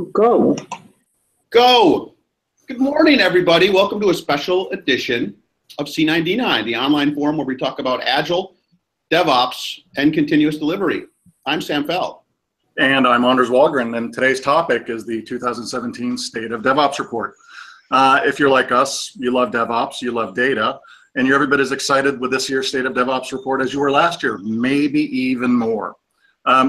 Go. Go. Good morning, everybody. Welcome to a special edition of C9D9, the online forum where we talk about Agile, DevOps, and continuous delivery. I'm Sam Fell. And I'm Anders Wahlgren, and today's topic is the 2017 State of DevOps Report. If you're like us, you love DevOps, you love data, and you're every bit as excited with this year's State of DevOps Report as you were last year, maybe even more.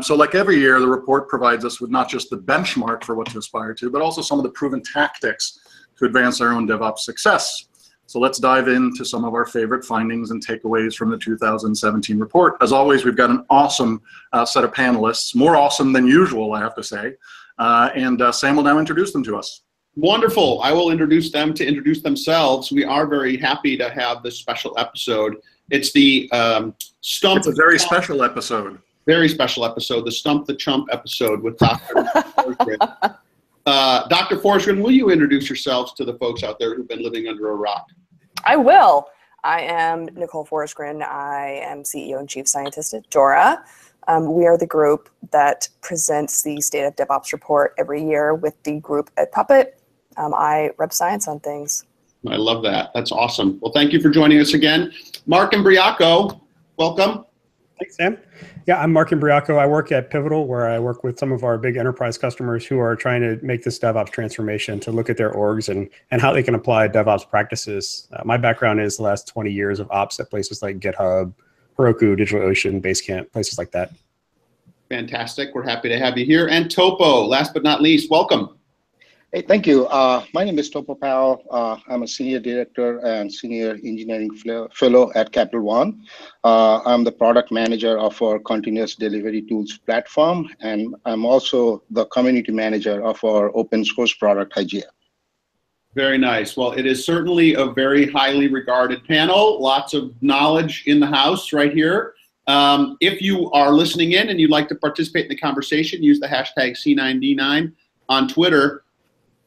So like every year, the report provides us with not just the benchmark for what to aspire to, but also some of the proven tactics to advance our own DevOps success. So let's dive into some of our favorite findings and takeaways from the 2017 report. As always, we've got an awesome set of panelists, more awesome than usual, I have to say. And Sam will now introduce them to us. Wonderful. I will introduce them to introduce themselves. We are very happy to have this special episode. It's the Stump. It's a very special episode. Very special episode, the Stump the Chump episode with Dr. Forsgren. Dr. Forsgren, will you introduce yourselves to the folks out there who've been living under a rock? I will. I am Nicole Forsgren. I am CEO and Chief Scientist at Dora. We are the group that presents the State of DevOps Report every year with the group at Puppet. I rep science on things. I love that. That's awesome. Well, thank you for joining us again. Mark Imbriaco, welcome. Thanks, Sam. Yeah, I'm Mark Imbriaco. I work at Pivotal, where I work with some of our big enterprise customers who are trying to make this DevOps transformation to look at their orgs and how they can apply DevOps practices. My background is the last 20 years of ops at places like GitHub, Heroku, DigitalOcean, Basecamp, places like that. Fantastic. We're happy to have you here. And Topo, last but not least, welcome. Hey, thank you. My name is Topo Powell. I'm a senior director and senior engineering fellow at Capital One. I'm the product manager of our continuous delivery tools platform, and I'm also the community manager of our open source product, IGA. Very nice. Well, it is certainly a very highly regarded panel. Lots of knowledge in the house right here. If you are listening in and you'd like to participate in the conversation, use the hashtag C9D9 on Twitter.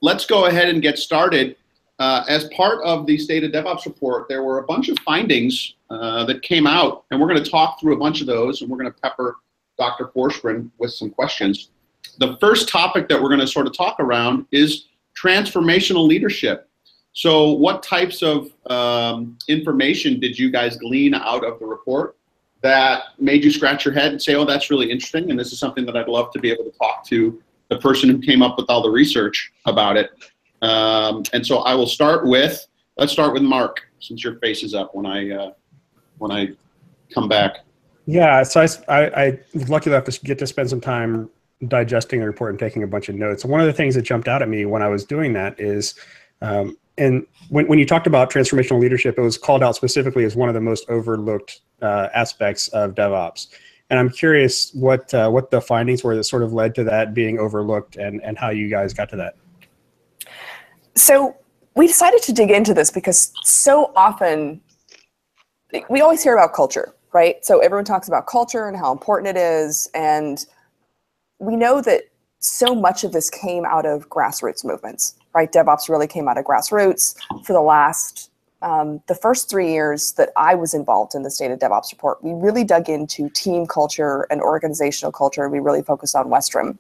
Let's go ahead and get started. As part of the State of DevOps Report, there were a bunch of findings that came out, and we're going to talk through a bunch of those, and we're going to pepper Dr. Forsgren with some questions. The first topic that we're going to sort of talk around is transformational leadership. So what types of information did you guys glean out of the report that made you scratch your head and say, oh, that's really interesting, and this is something that I'd love to be able to talk to the person who came up with all the research about it. And so I will start with, let's start with Mark, since your face is up when I come back. Yeah, so I was lucky enough to get to spend some time digesting the report and taking a bunch of notes. One of the things that jumped out at me when I was doing that is, and when you talked about transformational leadership, it was called out specifically as one of the most overlooked aspects of DevOps. And I'm curious what the findings were that sort of led to that being overlooked and how you guys got to that. So we decided to dig into this because so often, we always hear about culture, right? So everyone talks about culture and how important it is. And we know that so much of this came out of grassroots movements, right? DevOps really came out of grassroots for the first 3 years that I was involved in the State of DevOps Report. We really dug into team culture and organizational culture. We really focused on Westrum.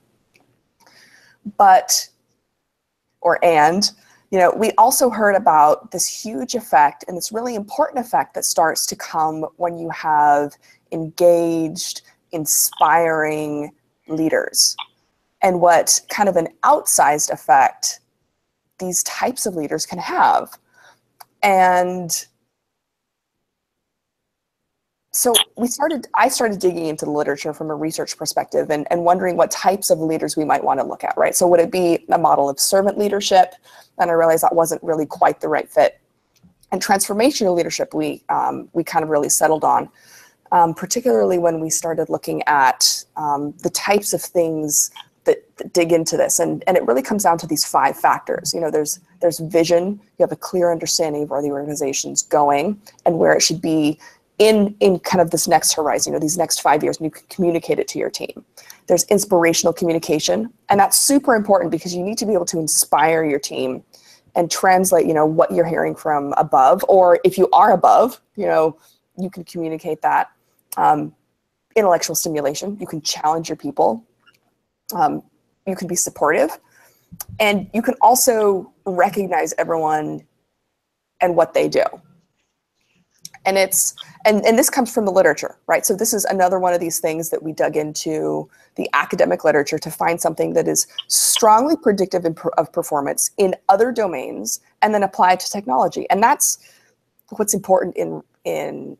We also heard about this huge effect and this really important effect that starts to come when you have engaged, inspiring leaders, and what kind of an outsized effect these types of leaders can have. And so I started digging into the literature from a research perspective and wondering what types of leaders we might want to look at, right? So would it be a model of servant leadership? And I realized that wasn't really quite the right fit. And transformational leadership we kind of really settled on, particularly when we started looking at the types of things that dig into this. And it really comes down to these 5 factors. There's vision. You have a clear understanding of where the organization's going and where it should be in kind of this next horizon, these next 5 years, and you can communicate it to your team. There's inspirational communication, and that's super important because you need to be able to inspire your team and translate, what you're hearing from above, or if you are above, you can communicate that. Intellectual stimulation, you can challenge your people. You can be supportive. And you can also recognize everyone and what they do. And and this comes from the literature, right? So this is another one of these things that we dug into the academic literature to find something that is strongly predictive of performance in other domains and then apply it to technology. And that's what's important in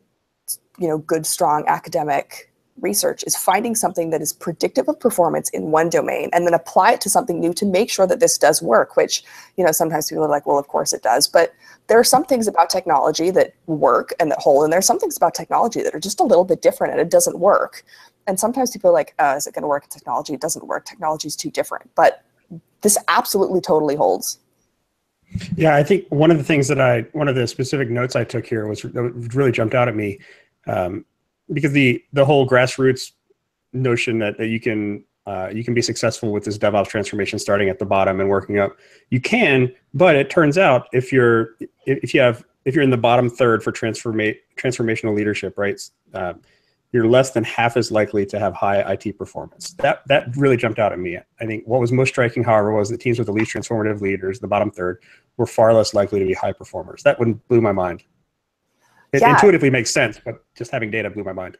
good, strong academic research, is finding something that is predictive of performance in one domain and then apply it to something new to make sure that this does work, which, sometimes people are like, well, of course it does. But there are some things about technology that work and that hold, and there are some things about technology that are just a little bit different and it doesn't work. And sometimes people are like, is it going to work in technology? It doesn't work. Technology is too different. But this absolutely totally holds. Yeah, I think one of the specific notes I took here that really jumped out at me, because the whole grassroots notion that you can be successful with this DevOps transformation starting at the bottom and working up. You can, but it turns out if you're in the bottom third for transformational leadership, right, you're less than half as likely to have high IT performance. That really jumped out at me. I think what was most striking, however, was that teams with the least transformative leaders, the bottom third, were far less likely to be high performers. That one blew my mind. It intuitively makes sense, but just having data blew my mind.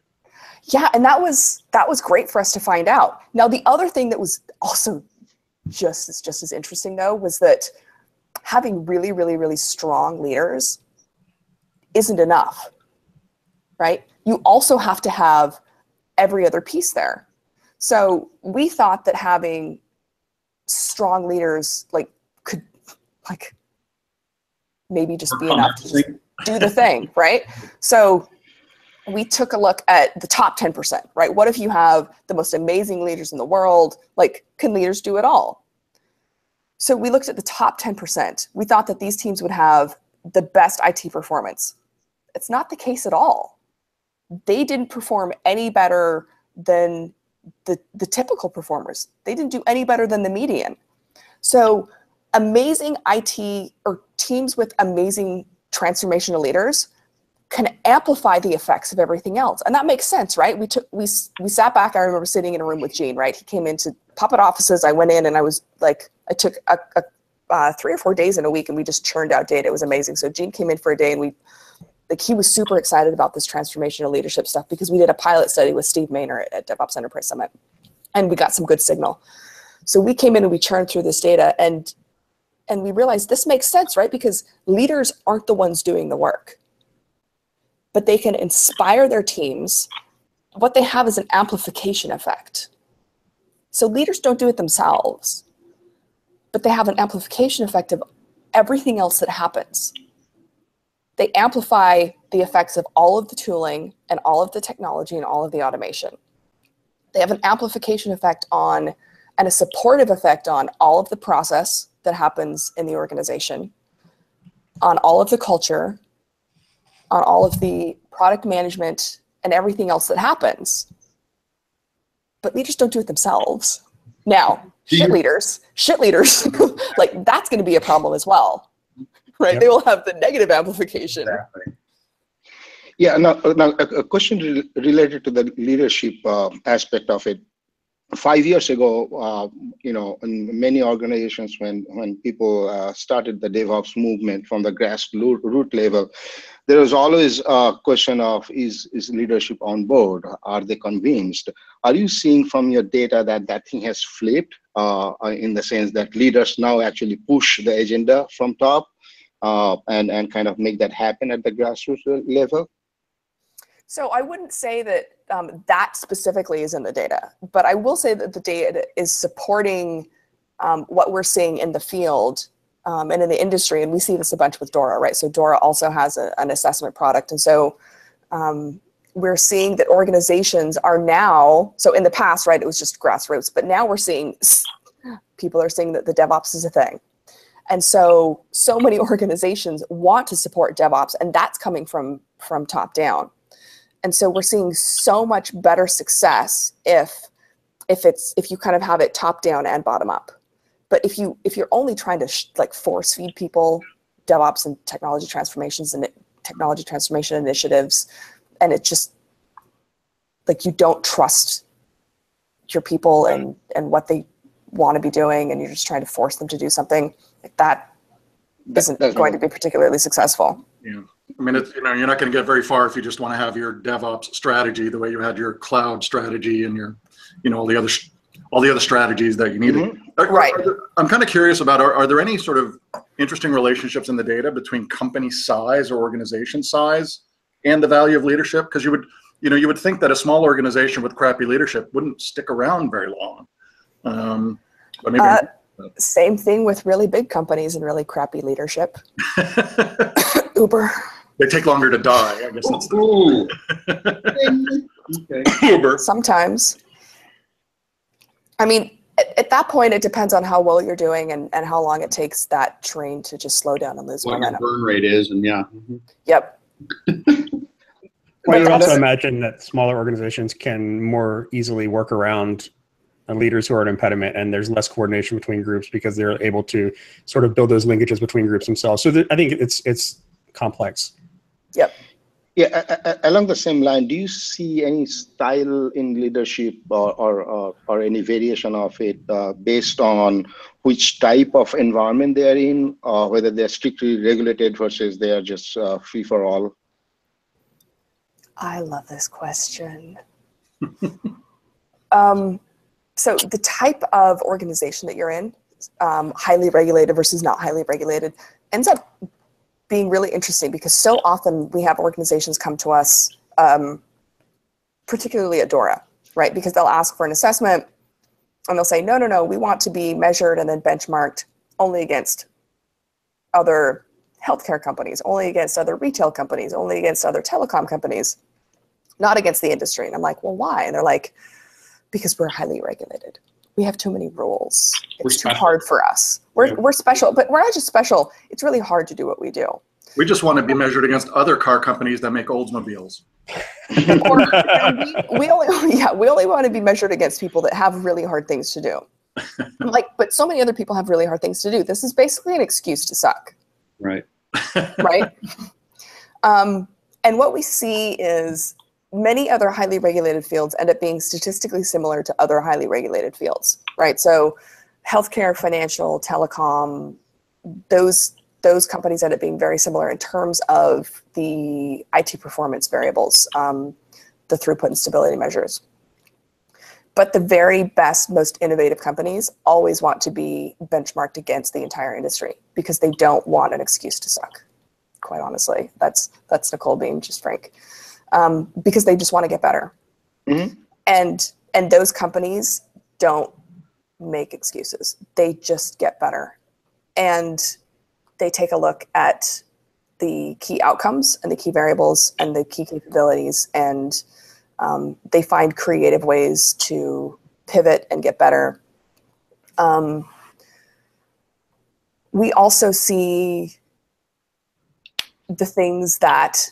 Yeah, and that was great for us to find out. Now, the other thing that was also just as interesting, though, was that having really, really, really strong leaders isn't enough, right? You also have to have every other piece there. So we thought that having strong leaders could maybe just be enough to just do the thing, right? So we took a look at the top 10%, right? What if you have the most amazing leaders in the world? Can leaders do it all? So we looked at the top 10%. We thought that these teams would have the best IT performance. It's not the case at all. They didn't perform any better than the typical performers. They didn't do any better than the median. So amazing IT or teams with amazing transformational leaders can amplify the effects of everything else. And that makes sense, right? We sat back. I remember sitting in a room with Gene, right? He came into Puppet offices. I went in and I took 3 or 4 days in a week and we just churned out data. It was amazing. So Gene came in for a day and he was super excited about this transformational leadership stuff because we did a pilot study with Steve Maynard at DevOps Enterprise Summit and we got some good signal. So we came in and we churned through this data and we realized this makes sense, right? Because leaders aren't the ones doing the work, but they can inspire their teams. What they have is an amplification effect. So leaders don't do it themselves, but they have an amplification effect of everything else that happens. They amplify the effects of all of the tooling and all of the technology and all of the automation. They have an amplification effect and a supportive effect on all of the process that happens in the organization, on all of the culture, on all of the product management and everything else that happens. But leaders don't do it themselves. Now, shit leaders, that's going to be a problem as well, right? Yep. They will have the negative amplification. Exactly. Yeah, now a question related to the leadership aspect of it. 5 years ago, in many organizations, when people started the DevOps movement from the grassroots level, there was always a question of, is leadership on board? Are they convinced? Are you seeing from your data that thing has flipped in the sense that leaders now actually push the agenda from top and kind of make that happen at the grassroots level? So I wouldn't say that that specifically is in the data, but I will say that the data is supporting what we're seeing in the field and in the industry, and we see this a bunch with Dora, right? So Dora also has an assessment product, and so we're seeing that organizations are now, so in the past, right, it was just grassroots, but now we're seeing people are saying that the DevOps is a thing. And so many organizations want to support DevOps, and that's coming from top down. And so we're seeing so much better success if you kind of have it top down and bottom up. But if you're only trying to force feed people DevOps and technology transformations and technology transformation initiatives, and it just you don't trust your people and what they want to be doing and you're just trying to force them to do something, like that isn't going to be particularly successful. Yeah. I mean, it's, you're not going to get very far if you just want to have your DevOps strategy the way you had your cloud strategy and your, all the other strategies that you needed. Right. I'm kind of curious about, are there any sort of interesting relationships in the data between company size or organization size and the value of leadership? Because you would think that a small organization with crappy leadership wouldn't stick around very long. But maybe same thing with really big companies and really crappy leadership. Uber. They take longer to die, I guess. That's Uber. Sometimes. I mean, at that point, it depends on how well you're doing and how long it takes that train to just slow down and lose momentum. What your burn rate is, and yeah. Yep. Well, you also imagine that smaller organizations can more easily work around leaders who are an impediment, and there's less coordination between groups because they're able to sort of build those linkages between groups themselves. So I think it's complex. Yep. Yeah, along the same line, do you see any style in leadership or any variation of it based on which type of environment they are in, or whether they're strictly regulated versus they are just free for all? I love this question. So the type of organization that you're in, highly regulated versus not highly regulated, ends up being really interesting because so often we have organizations come to us, particularly at DORA, right? Because they'll ask for an assessment and they'll say, no, we want to be measured and then benchmarked only against other healthcare companies, only against other retail companies, only against other telecom companies, not against the industry. And I'm like, well, why? And they're like, because we're highly regulated. We have too many rules. It's too hard for us. We're special, but we're not just special. It's really hard to do what we do. We just want to be measured against other car companies that make Oldsmobiles. Or, we only want to be measured against people that have really hard things to do. But so many other people have really hard things to do. This is basically an excuse to suck. Right. Right. And what we see is many other highly regulated fields end up being statistically similar to other highly regulated fields, right? So healthcare, financial, telecom, those companies end up being very similar in terms of the IT performance variables, the throughput and stability measures. But the very best, most innovative companies always want to be benchmarked against the entire industry because they don't want an excuse to suck, quite honestly. That's Nicole being just frank. Because they just want to get better. Mm-hmm. And those companies don't make excuses. They just get better. And they take a look at the key outcomes and the key variables and the key capabilities, and they find creative ways to pivot and get better. We also see the things that,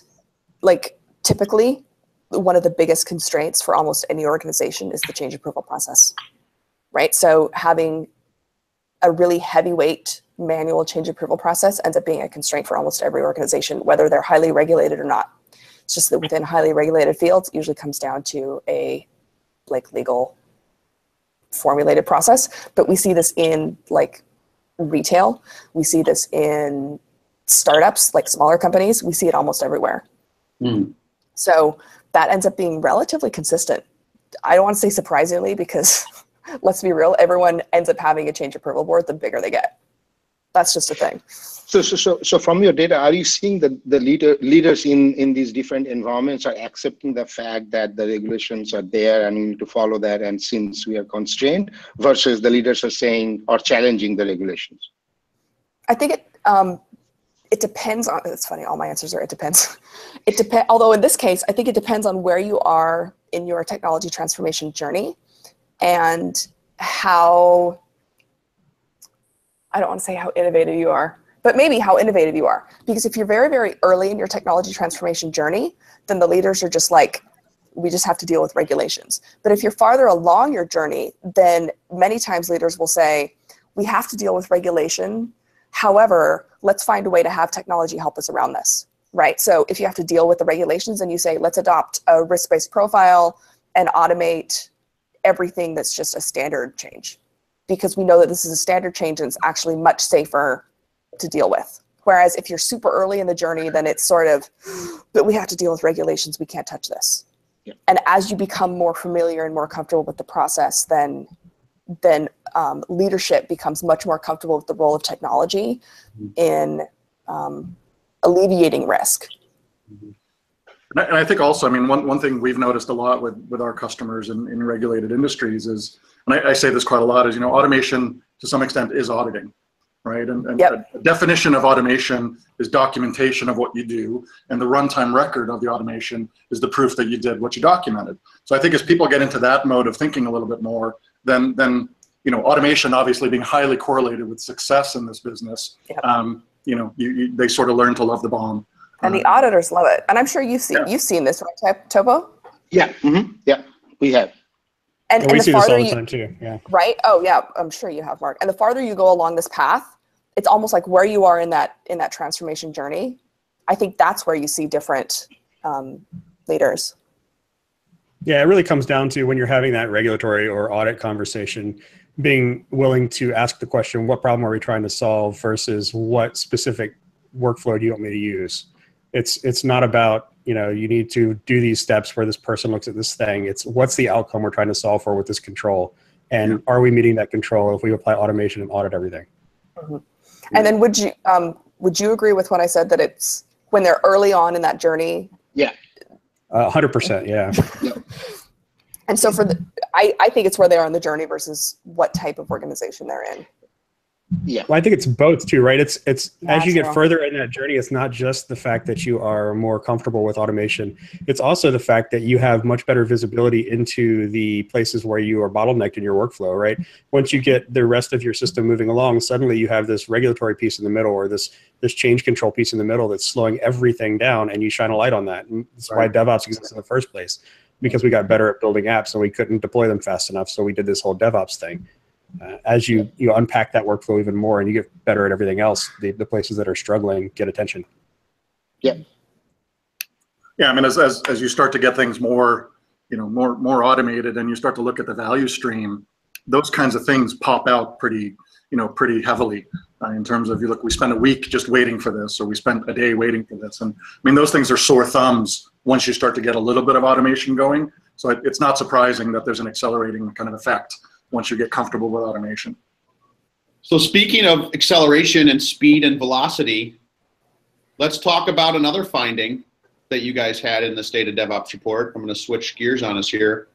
like, typically, one of the biggest constraints for almost any organization is the change approval process, right? So having a really heavyweight manual change approval process ends up being a constraint for almost every organization, whether they're highly regulated or not. It's just that within highly regulated fields, it usually comes down to a legal formulated process. But we see this in retail. We see this in startups, like smaller companies. We see it almost everywhere. Mm. So that ends up being relatively consistent. I don't want to say surprisingly because let's be real, everyone ends up having a change approval board the bigger they get. That's just a thing. So from your data, are you seeing that the leaders in these different environments are accepting the fact that the regulations are there and we need to follow that, and since we are constrained, versus the leaders are saying or challenging the regulations? I think it depends on, it's funny, all my answers are it depends. Although in this case, I think it depends on where you are in your technology transformation journey and how, I don't want to say how innovative you are, but maybe how innovative you are. Because if you're very, very early in your technology transformation journey, then the leaders are just like, we just have to deal with regulations. But if you're farther along your journey, then many times leaders will say, we have to deal with regulation. However, let's find a way to have technology help us around this, right? So if you have to deal with the regulations and you say, let's adopt a risk-based profile and automate everything that's just a standard change. because we know that this is a standard change and it's actually much safer to deal with. Whereas if you're super early in the journey, then it's sort of, but we have to deal with regulations, we can't touch this. Yeah. And as you become more familiar and more comfortable with the process, then leadership becomes much more comfortable with the role of technology in alleviating risk. And I think also, I mean, one thing we've noticed a lot with our customers in regulated industries is, and I say this quite a lot, is, automation to some extent is auditing, right? And Yep. the definition of automation is documentation of what you do, and the runtime record of the automation is the proof that you did what you documented. So I think as people get into that mode of thinking a little bit more, then automation obviously being highly correlated with success in this business, Yep. they sort of learn to love the bomb. And the auditors love it. And I'm sure you've seen this, right, Topo? Yeah. Yeah, we have. And we the see this all farther the time too. Yeah. right? Oh yeah, I'm sure you have, Mark. And the farther you go along this path, it's almost like where you are in that transformation journey. I think that's where you see different leaders. Yeah, it really comes down to when you're having that regulatory or audit conversation, being willing to ask the question, what problem are we trying to solve versus what specific workflow do you want me to use? It's not about, you need to do these steps where this person looks at this thing. It's what's the outcome we're trying to solve for with this control? And are we meeting that control if we apply automation and audit everything? Mm-hmm. And then would you agree with when I said that it's when they're early on in that journey? Yeah. 100%, yeah. And so I think it's where they are in the journey versus what type of organization they're in. Yeah. Well, I think it's both too, right? It's as you get Natural. further in that journey, it's not just the fact that you are more comfortable with automation. It's also the fact that you have much better visibility into the places where you are bottlenecked in your workflow, right? Once you get the rest of your system moving along, suddenly you have this regulatory piece in the middle or this change control piece in the middle that's slowing everything down, and you shine a light on that. And that's why DevOps exists in the first place, because we got better at building apps and we couldn't deploy them fast enough. So we did this whole DevOps thing. As you unpack that workflow even more and you get better at everything else, the places that are struggling get attention. Yeah. Yeah, I mean, as you start to get things more, more automated, and you start to look at the value stream, those kinds of things pop out pretty heavily in terms of, we spent a week just waiting for this, or we spent a day waiting for this. And I mean, those things are sore thumbs once you start to get a little bit of automation going. So it's not surprising that there's an accelerating kind of effect once you get comfortable with automation. So speaking of acceleration and speed and velocity, let's talk about another finding that you guys had in the State of DevOps report. I'm going to switch gears on us here.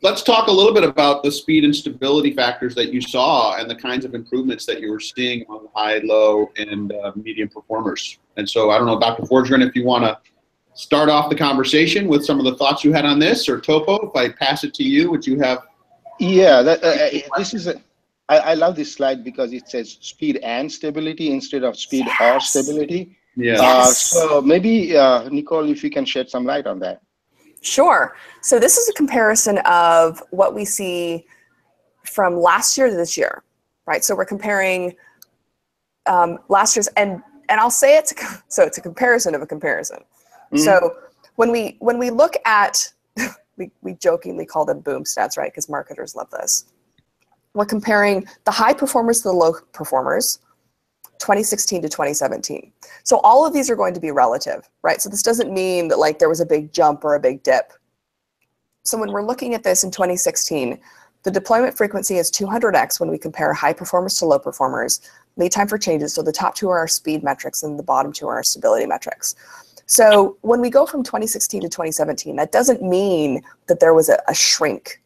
Let's talk a little bit about the speed and stability factors that you saw and the kinds of improvements that you were seeing on the high, low, and medium performers. And so I don't know, Dr. Forsgren, if you want to start off the conversation with some of the thoughts you had on this, or Topo, if I pass it to you, would you have? Yeah, I love this slide because it says speed and stability instead of speed or stability. Yeah. So maybe, Nicole, if you can shed some light on that. Sure. So this is a comparison of what we see from last year to this year, right? So we're comparing last year's, and I'll say it's a comparison of a comparison. Mm-hmm. So when we look at, we jokingly call them boom stats, right? Because marketers love this. We're comparing the high performers to the low performers, 2016 to 2017. So all of these are going to be relative, right? So this doesn't mean that like there was a big jump or a big dip. So when we're looking at this in 2016, the deployment frequency is 200x when we compare high performers to low performers. Lead time for changes, so the top two are our speed metrics and the bottom two are our stability metrics. So when we go from 2016 to 2017, that doesn't mean that there was a shrink.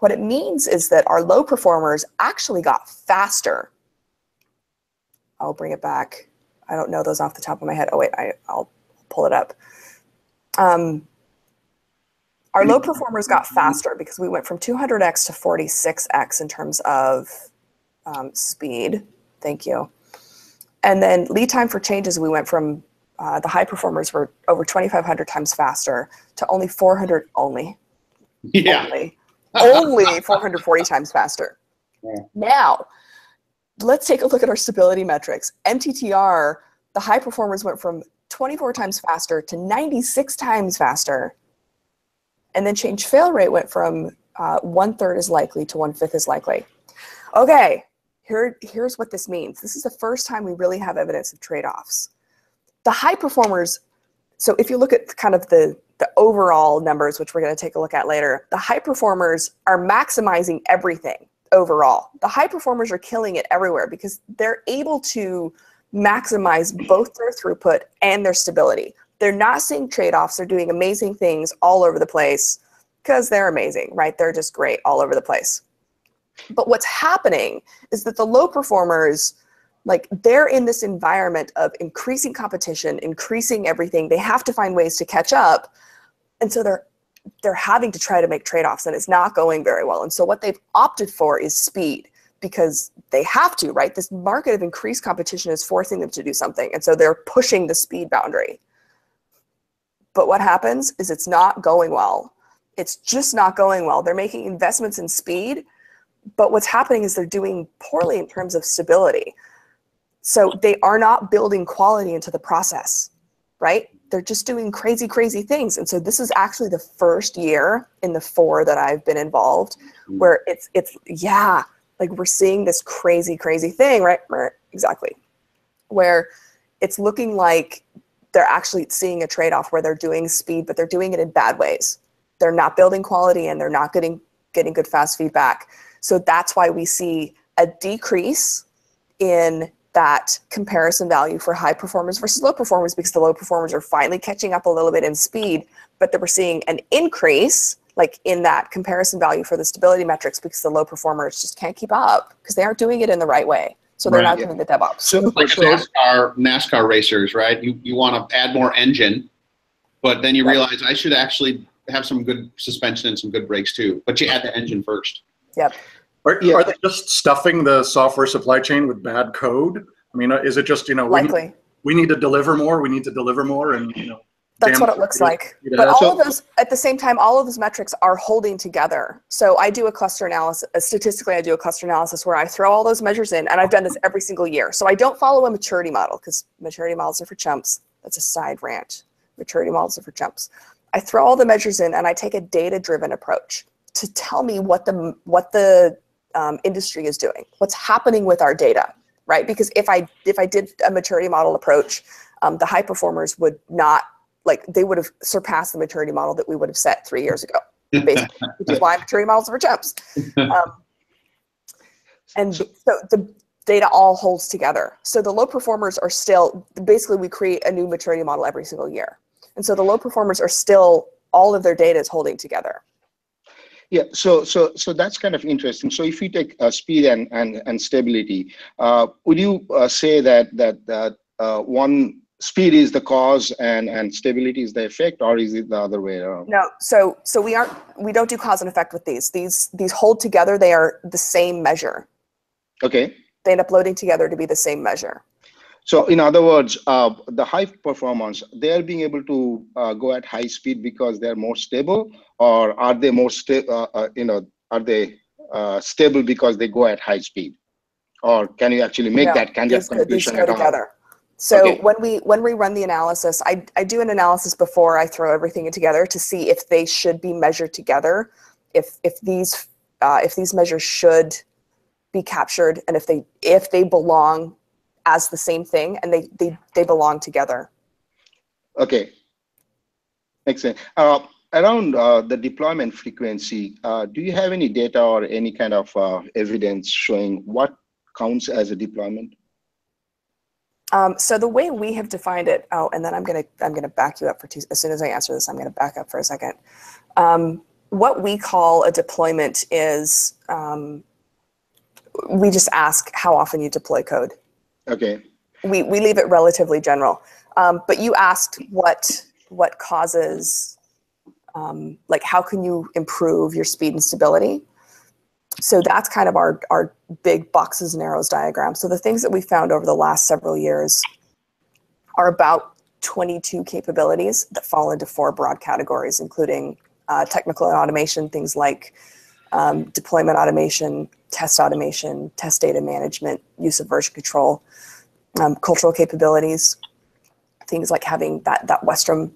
What it means is that our low performers actually got faster. I'll bring it back. I don't know those off the top of my head. Oh wait, I'll pull it up. Our low performers got faster because we went from 200x to 46x in terms of speed. Thank you. And then lead time for changes, we went from the high performers were over 2,500 times faster to only 440 times faster. Yeah. Now, let's take a look at our stability metrics. MTTR, the high performers went from 24 times faster to 96 times faster. And then change fail rate went from 1/3 is likely to 1/5 is likely. Okay, here's what this means. This is the first time we really have evidence of trade-offs. The high performers, so if you look at kind of the overall numbers, which we're going to take a look at later, the high performers are maximizing everything overall. The high performers are killing it everywhere because they're able to maximize both their throughput and their stability. They're not seeing trade-offs. They're doing amazing things all over the place because they're amazing, right? They're just great all over the place. But what's happening is that the low performers, like, they're in this environment of increasing competition, increasing everything. They have to find ways to catch up. And so they're having to try to make trade-offs, and it's not going very well. And so what they've opted for is speed, because they have to, right? This market of increased competition is forcing them to do something. And so they're pushing the speed boundary. But what happens is it's not going well. It's just not going well. They're making investments in speed, but what's happening is they're doing poorly in terms of stability. So they are not building quality into the process, right? They're just doing crazy, crazy things. And so this is actually the first year in the 4 that I've been involved where it's yeah, like we're seeing this crazy, crazy thing, right? Exactly. Where it's looking like they're actually seeing a trade-off where they're doing speed, but they're doing it in bad ways. They're not building quality and they're not getting good fast feedback. So that's why we see a decrease in that comparison value for high performers versus low performers, because the low performers are finally catching up a little bit in speed, but that we're seeing an increase like in that comparison value for the stability metrics because the low performers just can't keep up because they aren't doing it in the right way. So they're not doing the DevOps. So like NASCAR racers, right? You want to add more engine, but then you realize I should actually have some good suspension and some good brakes too. But you add the engine first. Yep. Are they just stuffing the software supply chain with bad code? I mean, is it just, likely we need to deliver more, we need to deliver more, and that's what it looks like. But all of those, at the same time, all of those metrics are holding together. So I do a cluster analysis, statistically I do a cluster analysis where I throw all those measures in, and I've done this every single year. So I don't follow a maturity model because maturity models are for chumps. That's a side rant. Maturity models are for chumps. I throw all the measures in and I take a data-driven approach to tell me what the industry is doing, what's happening with our data, right? Because if I did a maturity model approach, the high performers would not, they would have surpassed the maturity model that we would have set 3 years ago, basically, which is why maturity models are for chumps. And so the data all holds together. So the low performers are still, basically we create a new maturity model every single year. And so the low performers are still, all of their data is holding together. Yeah, so that's kind of interesting. So if you take speed and stability, would you say that one speed is the cause and stability is the effect, or is it the other way around? No, so we don't do cause and effect with these. These hold together. They are the same measure. Okay. They end up loading together to be the same measure. So in other words, the high performance, they're being able to go at high speed because they're more stable, or are they more stable because they go at high speed? Or can you actually make that kind of conclusion at all? Together. So when we run the analysis, I do an analysis before I throw everything in together to see if they should be measured together, if these measures should be captured, and if they belong as the same thing, and they belong together. Okay, excellent. Around the deployment frequency, do you have any data or any kind of evidence showing what counts as a deployment? So the way we have defined it, and then I'm gonna back you up as soon as I answer this, I'm gonna back up for a second. What we call a deployment is we just ask how often you deploy code. Okay. We leave it relatively general, but you asked what causes, how can you improve your speed and stability? So that's kind of our big boxes and arrows diagram. So the things that we found over the last several years are about 22 capabilities that fall into 4 broad categories, including technical and automation, things like deployment automation, test automation, test data management, use of version control, cultural capabilities, things like having that Western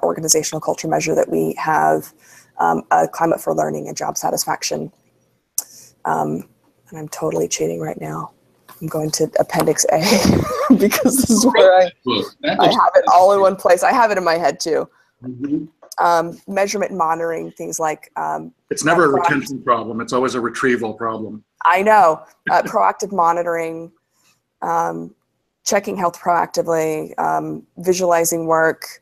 organizational culture measure that we have, a climate for learning and job satisfaction. And I'm totally cheating right now. I'm going to Appendix A because this is where I have it all in one place. I have it in my head too. Measurement and monitoring, things like it's never a retention problem. It's always a retrieval problem. I know. Proactive monitoring, checking health proactively, visualizing work,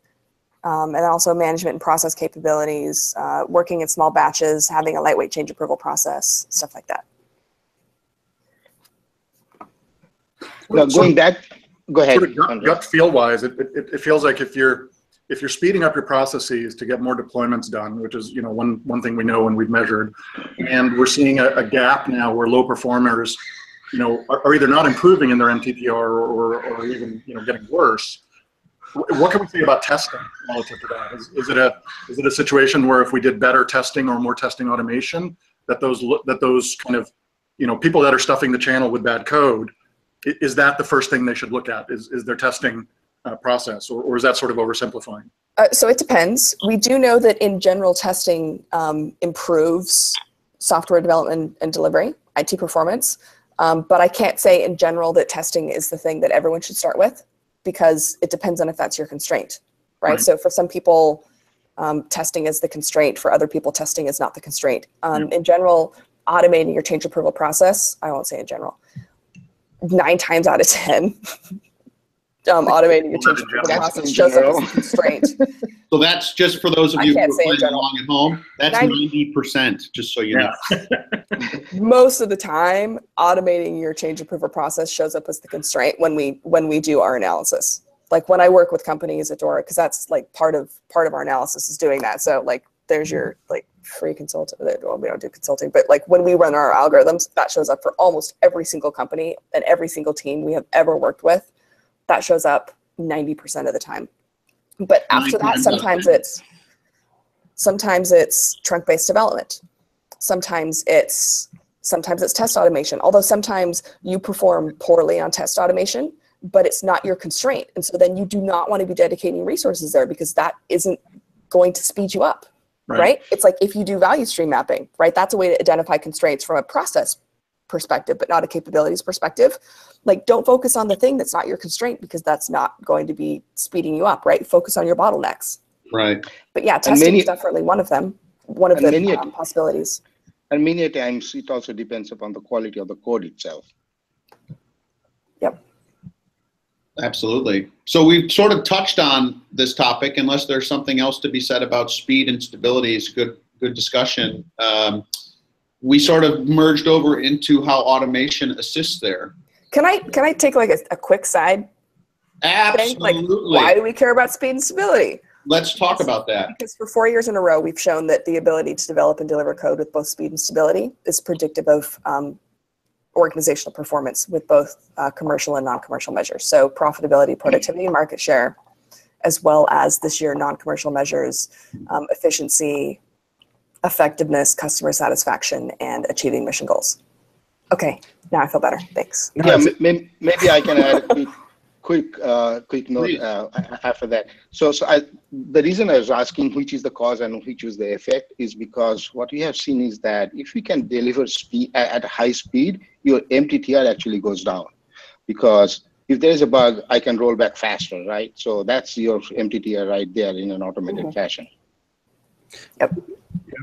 and also management and process capabilities, working in small batches, having a lightweight change approval process, stuff like that. Now, going back, go ahead. Sort of gut feel wise, it feels like if you're speeding up your processes to get more deployments done, which is one thing we know and we've measured, and we're seeing a gap now where low performers are either not improving in their MTTR or even getting worse. What can we say about testing relative to that? Is it a situation where if we did better testing or more testing automation, that those kind of people that are stuffing the channel with bad code, is that the first thing they should look at? Is their testing process, or is that sort of oversimplifying? So it depends. We do know that in general, testing improves software development and delivery, IT performance. But I can't say in general that testing is the thing that everyone should start with, because it depends on if that's your constraint, right? So for some people, testing is the constraint. For other people, testing is not the constraint. In general, automating your change approval process, I won't say in general, 9 times out of 10, automating your change approval process shows up as a constraint. So that's just for those of you who are playing along at home. That's 90%, just so you know. Most of the time, automating your change approval process shows up as the constraint when we do our analysis. Like when I work with companies at Dora, because that's like part of our analysis is doing that. So like there's your like free consultant. Well, we don't do consulting, but like when we run our algorithms, that shows up for almost every single company and every single team we have ever worked with. That shows up 90% of the time. But after that, sometimes it's trunk-based development. Sometimes it's test automation. Although sometimes you perform poorly on test automation, but it's not your constraint. And so then you do not want to be dedicating resources there, because that isn't going to speed you up, right? It's like if you do value stream mapping, right? That's a way to identify constraints from a process perspective, but not a capabilities perspective. Like, don't focus on the thing that's not your constraint, because that's not going to be speeding you up, right? Focus on your bottlenecks. Right. But yeah, testing is definitely one of them, one of the possibilities. And many times it also depends upon the quality of the code itself. Yep. Absolutely. So we've sort of touched on this topic, unless there's something else to be said about speed and stability. It's good discussion. We sort of merged over into how automation assists there. Can I take like a quick side Absolutely. thing? Like, why do we care about speed and stability? Let's talk about that. Because for 4 years in a row, we've shown that the ability to develop and deliver code with both speed and stability is predictive of organizational performance with both commercial and non-commercial measures. So profitability, productivity, and market share, as well as this year non-commercial measures, efficiency, effectiveness, customer satisfaction, and achieving mission goals. Okay, now I feel better. Thanks. Yeah, maybe I can add a quick note after that. So the reason I was asking which is the cause and which is the effect is because what we have seen is that if we can deliver speed at high speed, your MTTR actually goes down, because if there is a bug, I can roll back faster, right? So that's your MTTR right there in an automated fashion. Yep.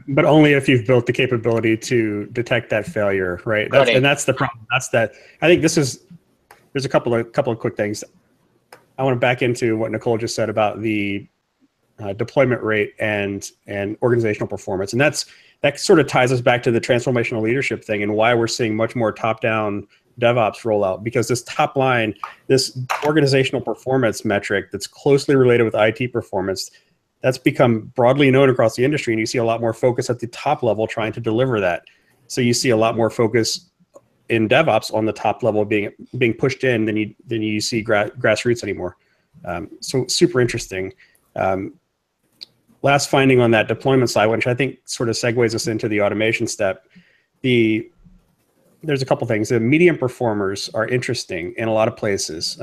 But only if you've built the capability to detect that failure, right? And that's the problem. That's that. I think there's a couple of quick things. I want to back into what Nicole just said about the deployment rate and organizational performance, and that sort of ties us back to the transformational leadership thing and why we're seeing much more top-down DevOps rollout, because this top line, this organizational performance metric that's closely related with IT performance, that's become broadly known across the industry, and you see a lot more focus at the top level trying to deliver that. So you see a lot more focus in DevOps on the top level being pushed in than you see grassroots anymore. So super interesting. Last finding on that deployment side, which I think sort of segues us into the automation step. There's a couple things. The medium performers are interesting in a lot of places.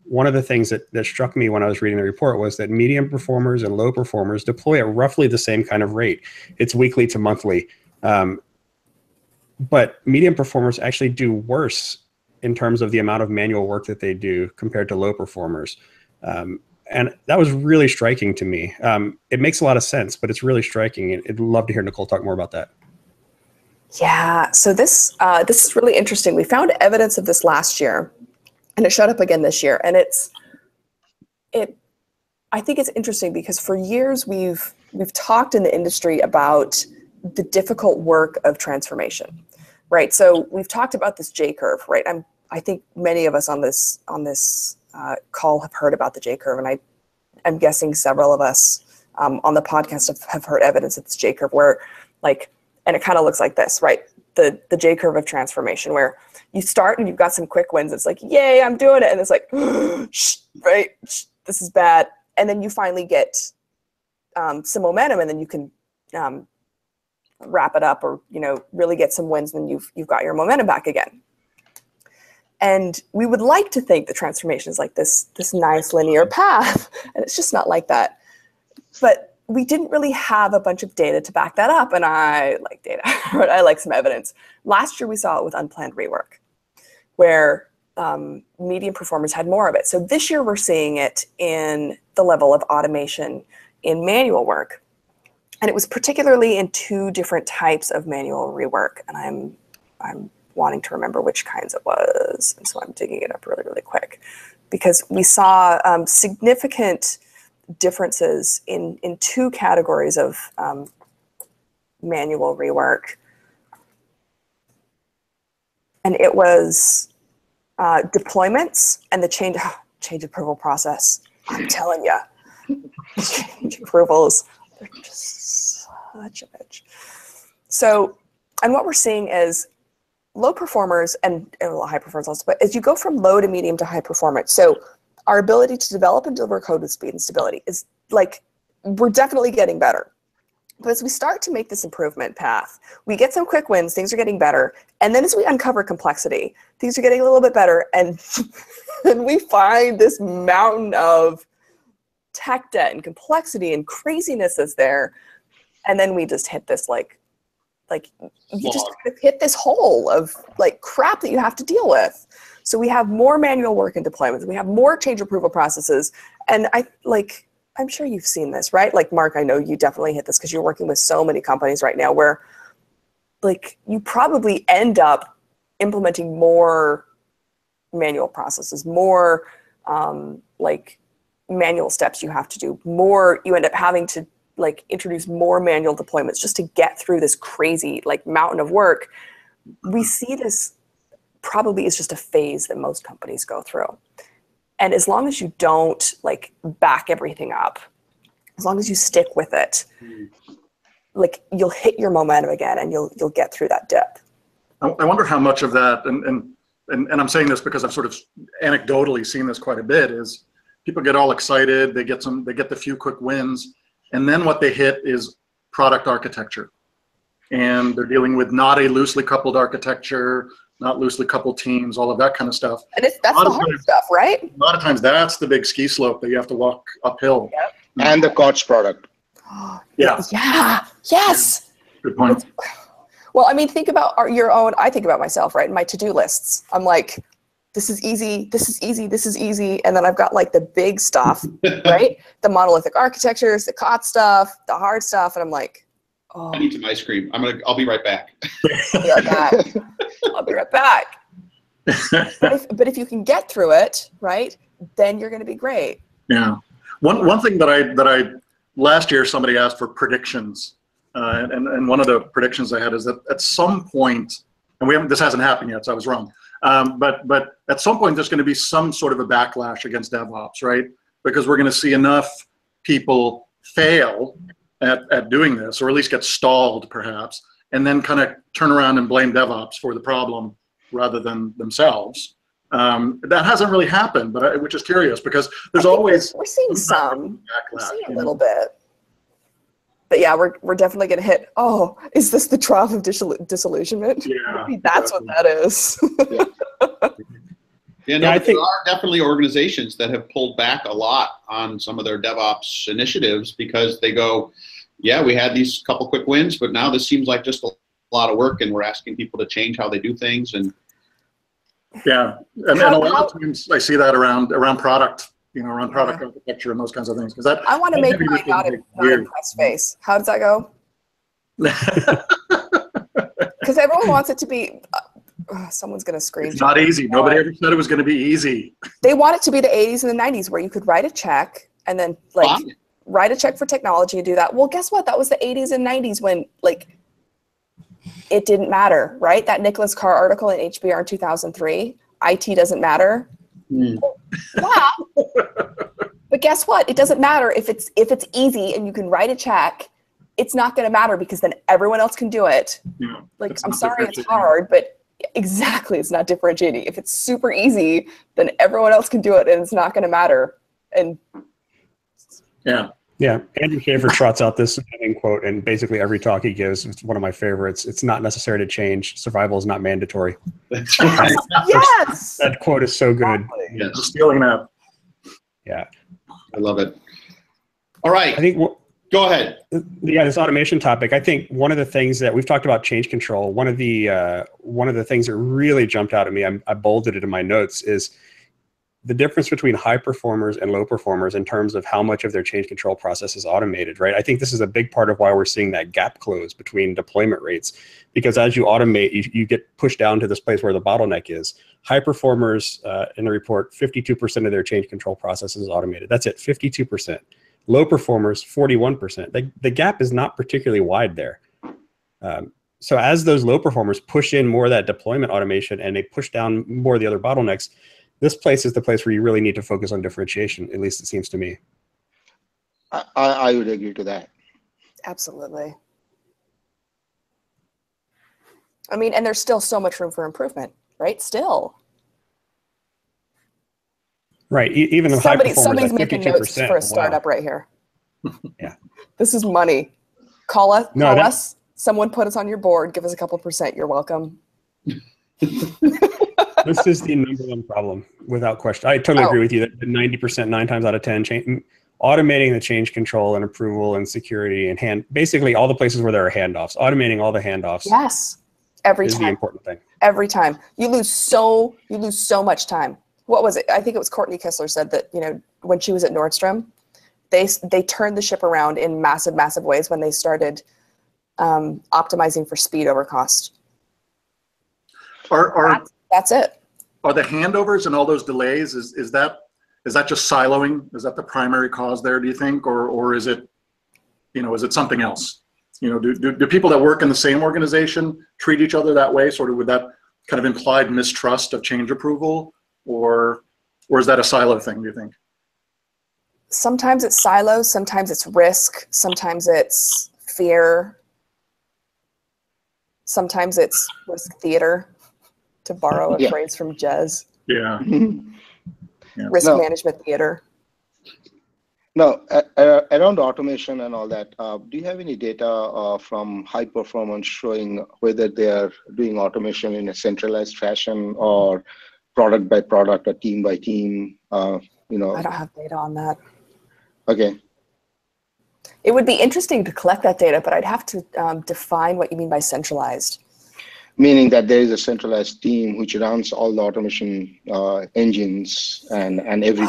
One of the things that struck me when I was reading the report was that medium performers and low performers deploy at roughly the same kind of rate. It's weekly to monthly. but medium performers actually do worse in terms of the amount of manual work that they do compared to low performers. And that was really striking to me. It makes a lot of sense, but it's really striking. I'd love to hear Nicole talk more about that. Yeah, so this is really interesting. We found evidence of this last year, and it showed up again this year. And I think it's interesting because for years we've talked in the industry about the difficult work of transformation, right? So we've talked about this J curve, right? I think many of us on this call have heard about the J curve, and I'm guessing several of us on the podcast have heard evidence of this J curve where, like, and it kind of looks like this, right? The J curve of transformation, where you start and you've got some quick wins. It's like, yay, I'm doing it. And it's like, right, this is bad. And then you finally get some momentum, and then you can wrap it up, or really get some wins, and then you've got your momentum back again. And we would like to think that transformation is like this nice linear path, and it's just not like that. But we didn't really have a bunch of data to back that up, and I like data, right? I like some evidence. Last year we saw it with unplanned rework, where medium performers had more of it. So this year we're seeing it in the level of automation in manual work. And it was particularly in two different types of manual rework. And I'm wanting to remember which kinds it was. And so I'm digging it up really, really quick, because we saw significant differences in two categories of manual rework. And it was deployments and the change approval process. I'm telling you, change approvals, they're just such a bitch. So, and what we're seeing is low performers and high performance also, but as you go from low to medium to high performance, so our ability to develop and deliver code with speed and stability is like, we're definitely getting better. But as we start to make this improvement path, we get some quick wins, things are getting better. And then as we uncover complexity, things are getting a little bit better. And, and we find this mountain of tech debt and complexity and craziness is there. And then we just hit this like you just kind of hit this hole of like crap that you have to deal with. So we have more manual work and deployments. We have more change approval processes. And I'm sure you've seen this, right? Like, Mark, I know you definitely hit this because you're working with so many companies right now where like you probably end up implementing more manual processes, more like manual steps you have to do, more, you end up having to like introduce more manual deployments just to get through this crazy like mountain of work. We see this probably is just a phase that most companies go through. And as long as you don't like back everything up, as long as you stick with it, like you'll hit your momentum again and you'll get through that dip. I wonder how much of that, and I'm saying this because I've sort of anecdotally seen this quite a bit, is people get all excited, they get the few quick wins, and then what they hit is product architecture. And they're dealing with not a loosely coupled architecture, not loosely coupled teams, all of that kind of stuff. And that's the hard stuff, right? A lot of times that's the big ski slope that you have to walk uphill. Yep. And the COTS product. Yeah. Yeah. Yes. Good point. Well, I mean, think about your own, I think about myself, right? My to-do lists. I'm like, this is easy, this is easy, this is easy. And then I've got like the big stuff, right? The monolithic architectures, the COTS stuff, the hard stuff. And I'm like, oh. I need some ice cream. I'll be right back. I'll be right back. I'll be right back. But if you can get through it, right, then you're going to be great. Yeah. One thing that I last year somebody asked for predictions, and one of the predictions I had is that at some point, and this hasn't happened yet, so I was wrong. But at some point, there's going to be some sort of a backlash against DevOps, right? Because we're going to see enough people fail at doing this, or at least get stalled, perhaps, and then kind of turn around and blame DevOps for the problem rather than themselves. That hasn't really happened, but which is curious because there's always we're seeing some. We're seeing a little bit. But yeah, we're definitely going to hit, oh, is this the trough of disillusionment? Yeah, maybe that's what that is. I think there are definitely organizations that have pulled back a lot on some of their DevOps initiatives because they go, yeah, we had these couple quick wins, but now this seems like just a a lot of work, and we're asking people to change how they do things. And yeah, and a lot of times I see that around product, around product architecture and those kinds of things. Because I want to make my not impressed face. How does that go? Because everyone wants it to be. Someone's going to scream. It's not easy. Nobody ever said it was going to be easy. They want it to be the 80s and the 90s where you could write a check and then write a check for technology and do that. Well, guess what? That was the 80s and 90s when it didn't matter, right? That Nicholas Carr article in HBR in 2003, IT doesn't matter. Yeah. But guess what? It doesn't matter if it's easy and you can write a check. It's not going to matter because then everyone else can do it. Yeah, I'm sorry it's hard, but exactly, it's not differentiating. If it's super easy, then everyone else can do it and it's not going to matter. And yeah, Andrew Schaefer trots out this quote, and basically every talk he gives, it's one of my favorites. It's not necessary to change. Survival is not mandatory. That's right. Yes! That quote is so good. Yes. Just stealing that. Yeah. I love it. All right. I think go ahead. Yeah, this automation topic. I think one of the things that we've talked about change control. One of the things that really jumped out at me, I bolded it in my notes, is the difference between high performers and low performers in terms of how much of their change control process is automated, right? I think this is a big part of why we're seeing that gap close between deployment rates, because as you automate, you get pushed down to this place where the bottleneck is. High performers in the report, 52% of their change control process is automated. That's it, 52%. Low performers, 41%. The gap is not particularly wide there. So as those low performers push in more of that deployment automation and they push down more of the other bottlenecks, this place is the place where you really need to focus on differentiation, at least it seems to me. I would agree to that. Absolutely. I mean, and there's still so much room for improvement, right? Still. Right. Even though somebody's making notes for a startup right here. Yeah. This is money. Call us. Someone put us on your board. Give us a couple %. You're welcome. This is the number one problem, without question. I totally agree with you that 90%, 9 times out of 10, automating the change control and approval and security and basically all the places where there are handoffs, automating all the handoffs. Yes, every is time. The important thing. Every time you lose so much time. What was it? I think it was Courtney Kissler said that when she was at Nordstrom, they turned the ship around in massive ways when they started optimizing for speed over cost. That's it. Are the handovers and all those delays, is that just siloing? Is that the primary cause there, do you think? Or is it, is it something else? Do people that work in the same organization treat each other that way? Sort of with that kind of implied mistrust of change approval? Or is that a silo thing, do you think? Sometimes it's silos, sometimes it's risk, sometimes it's fear, sometimes it's risk theater, to borrow a phrase from Jez. Yeah. Risk management theater. Now, around automation and all that, do you have any data from high performance showing whether they are doing automation in a centralized fashion or product by product or team by team? I don't have data on that. Okay. It would be interesting to collect that data, but I'd have to define what you mean by centralized. Meaning that there is a centralized team which runs all the automation engines and everything.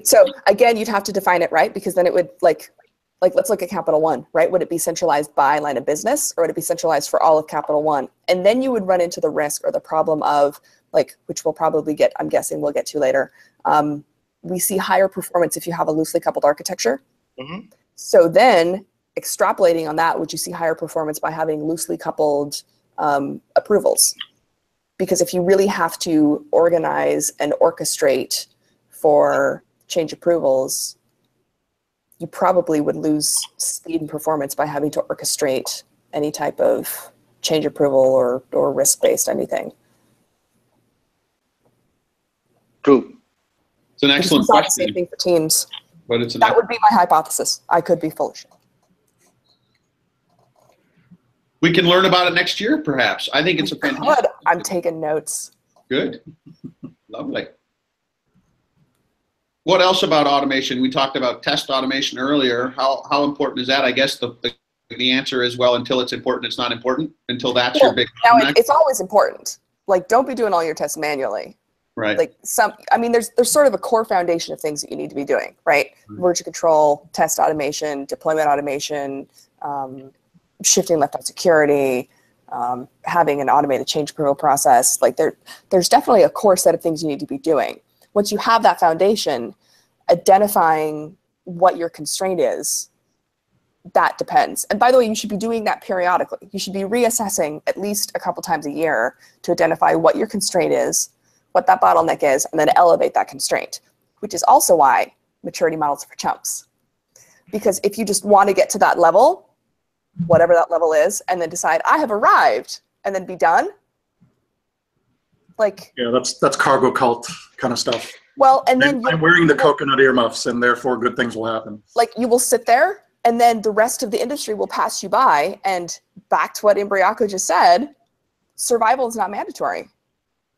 So again, you'd have to define it, right? Because then it would like let's look at Capital One, right? Would it be centralized by line of business, or would it be centralized for all of Capital One? And then you would run into the risk or the problem of which we'll probably get, I'm guessing we'll get to later. We see higher performance if you have a loosely coupled architecture. Mm-hmm. So then extrapolating on that, would you see higher performance by having loosely coupled approvals? Because if you really have to organize and orchestrate for change approvals, you probably would lose speed and performance by having to orchestrate any type of change approval or risk-based anything. True. It's an excellent question. It's not the same thing for teams. But that would be my hypothesis. I could be foolish. We can learn about it next year, perhaps. I think it's a fantastic. Good. I'm taking notes. Good. Lovely. What else about automation? We talked about test automation earlier. How important is that? I guess the the answer is, well, until it's important, it's not important. Until that's your big. Now it's always important. Like, don't be doing all your tests manually. Right. Like I mean, there's sort of a core foundation of things that you need to be doing, right? Version control, test automation, deployment automation, shifting left out security, having an automated change approval process. Like there's definitely a core set of things you need to be doing. Once you have that foundation, identifying what your constraint is, that depends. And by the way, you should be doing that periodically. You should be reassessing at least a couple times a year to identify what your constraint is, what that bottleneck is, and then elevate that constraint, which is also why maturity models are for chumps. Because if you just want to get to that level, whatever that level is, and then decide, I have arrived, and then be done, like... Yeah, that's cargo cult kind of stuff. Well, and then... I'm wearing the coconut earmuffs, and therefore good things will happen. Like, you will sit there, and then the rest of the industry will pass you by, and back to what Imbriaco just said, survival is not mandatory.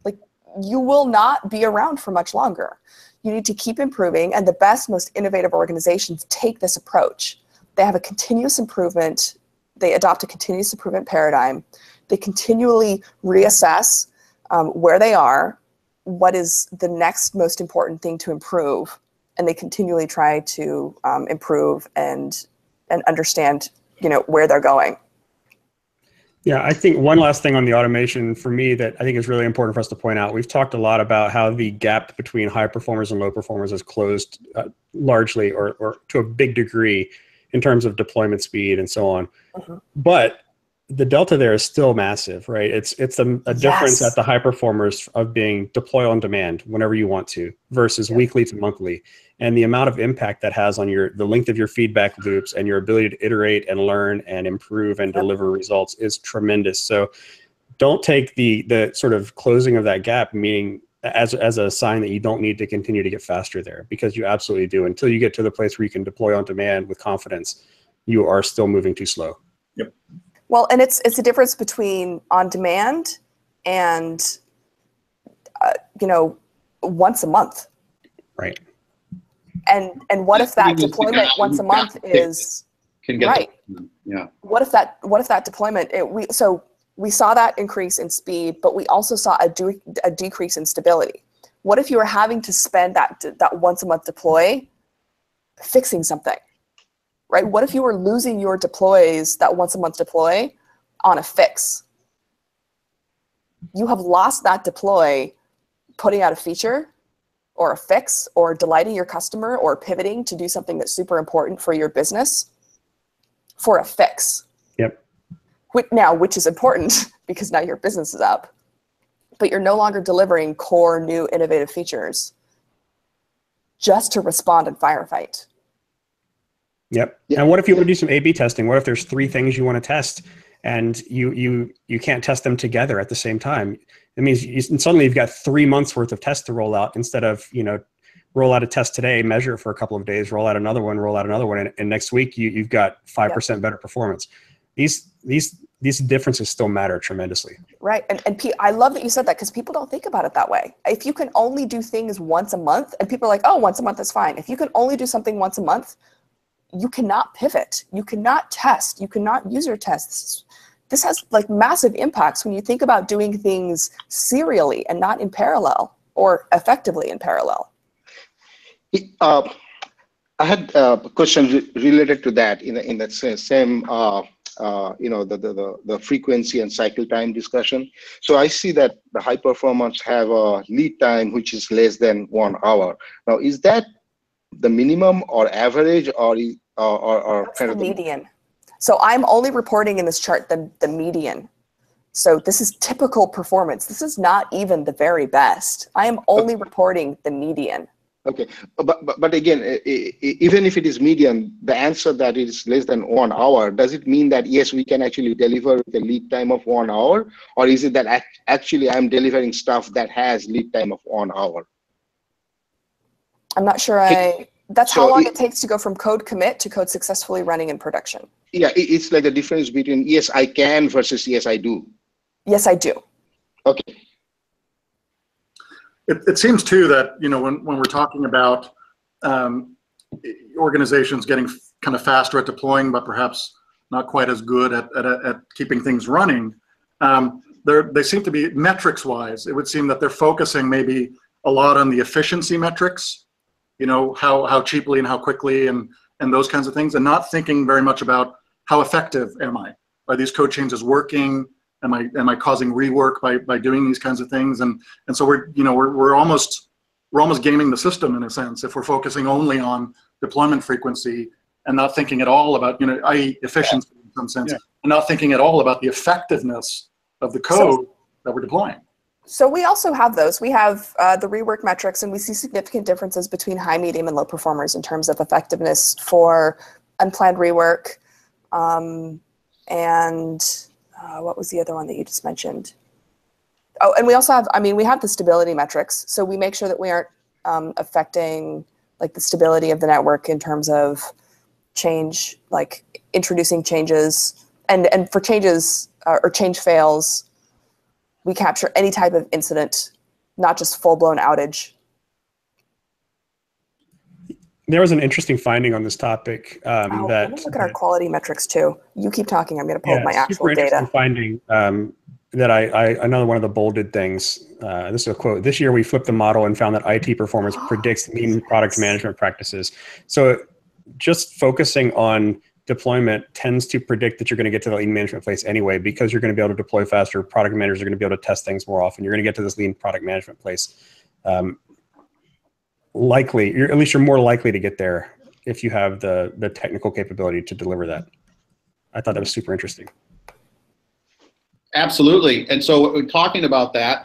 Like, you will not be around for much longer. You need to keep improving, and the best, most innovative organizations take this approach. They have a continuous improvement, they adopt a continuous improvement paradigm, they continually reassess where they are, what is the next most important thing to improve, and they continually try to improve and understand, where they're going. Yeah, I think one last thing on the automation for me that I think is really important for us to point out. We've talked a lot about how the gap between high performers and low performers is closed largely or to a big degree in terms of deployment speed and so on. But the delta there is still massive, right? It's a difference at the high performers of being deploy on demand whenever you want to versus weekly to monthly. And the amount of impact that has on the length of your feedback loops and your ability to iterate and learn and improve and deliver results is tremendous. So don't take the sort of closing of that gap, meaning as a sign that you don't need to continue to get faster there, because you absolutely do. Until you get to the place where you can deploy on demand with confidence, you are still moving too slow. Yep. Well, and it's a difference between on demand and, once a month. Right. And what if that deployment once a month is right? Yeah. What if that deployment? We saw that increase in speed, but we also saw a decrease in stability. What if you were having to spend that once a month deploy fixing something, right? What if you were losing your deploys, that once a month deploy, on a fix? You have lost that deploy putting out a feature or a fix or delighting your customer or pivoting to do something that's super important for your business for a fix. Yep. Which is important because now your business is up, but you're no longer delivering core new innovative features just to respond and firefight. Yep. And what if you want to do some A/B testing? What if there's 3 things you want to test and you can't test them together at the same time? It means suddenly you've got 3 months worth of tests to roll out instead of, roll out a test today, measure it for a couple of days, roll out another one, and next week you've got 5% better performance. These differences still matter tremendously. Right. And I love that you said that, because people don't think about it that way. If you can only do things once a month, and people are like, oh, once a month is fine. If you can only do something once a month, you cannot pivot. You cannot test. You cannot user tests. This has like massive impacts when you think about doing things serially and not in parallel, or effectively in parallel. I had a question related to that in that same the frequency and cycle time discussion. So I see that the high performance have a lead time which is less than 1 hour. Now, is that the minimum or average or kind of the median? So I'm only reporting in this chart the median. So this is typical performance. This is not even the very best. I am only reporting the median. Okay, but again, even if it is median, the answer that it is less than 1 hour, does it mean that yes, we can actually deliver with a lead time of 1 hour, or is it that actually I'm delivering stuff that has lead time of 1 hour? I'm not sure. That's how long it takes to go from code commit to code successfully running in production. Yeah, it's like the difference between yes, I can versus yes, I do. Yes, I do. Okay. It seems too that when we're talking about organizations getting kind of faster at deploying, but perhaps not quite as good at keeping things running. They seem to be metrics-wise. It would seem that they're focusing maybe a lot on the efficiency metrics, you know, how cheaply and how quickly and those kinds of things, and not thinking very much about how effective am I? Are these code changes working? Am I causing rework by doing these kinds of things? And so we're almost gaming the system in a sense if we're focusing only on deployment frequency and not thinking at all about, you know, i.e. efficiency in some sense, and not thinking at all about the effectiveness of the code that we're deploying. So we also have those. We have the rework metrics, and we see significant differences between high, medium, and low performers in terms of effectiveness for unplanned rework. What was the other one that you just mentioned? Oh, and we also have, we have the stability metrics. So we make sure that we aren't affecting like the stability of the network in terms of change, like introducing changes. And for changes or change fails, we capture any type of incident, not just full-blown outage. There was an interesting finding on this topic Let me look at our quality metrics too. You keep talking. I'm going to pull up my actual data. Interesting finding that another one of the bolded things. This is a quote. This year we flipped the model and found that IT performance predicts lean product management practices. So just focusing on deployment tends to predict that you're going to get to the lean management place anyway, because you're going to be able to deploy faster. Product managers are going to be able to test things more often. You're going to get to this lean product management place. At least you're more likely to get there if you have the technical capability to deliver that. I thought that was super interesting. Absolutely. And so we're talking about that,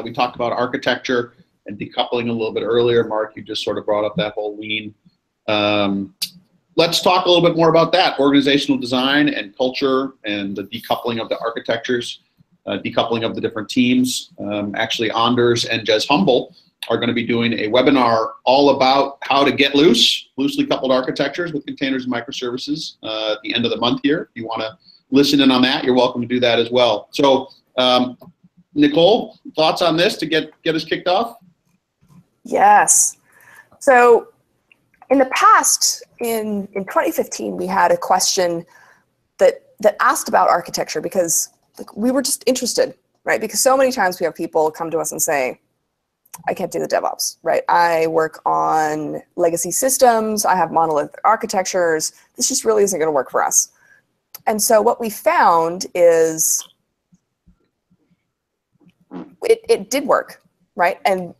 we talked about architecture and decoupling a little bit earlier. Mark, you just sort of brought up that whole lean. Let's talk a little bit more about that, organizational design and culture and the decoupling of the architectures, decoupling of the different teams. Actually, Anders and Jez Humble are going to be doing a webinar all about how to get loosely coupled architectures with containers and microservices at the end of the month here. If you want to listen in on that, you're welcome to do that as well. So, Nicole, thoughts on this to get us kicked off? Yes. So, in the past, in 2015, we had a question that asked about architecture because we were just interested, right? Because so many times we have people come to us and say, I can't do the DevOps, right? I work on legacy systems. I have monolithic architectures. This just really isn't going to work for us. And so what we found is it did work, right? And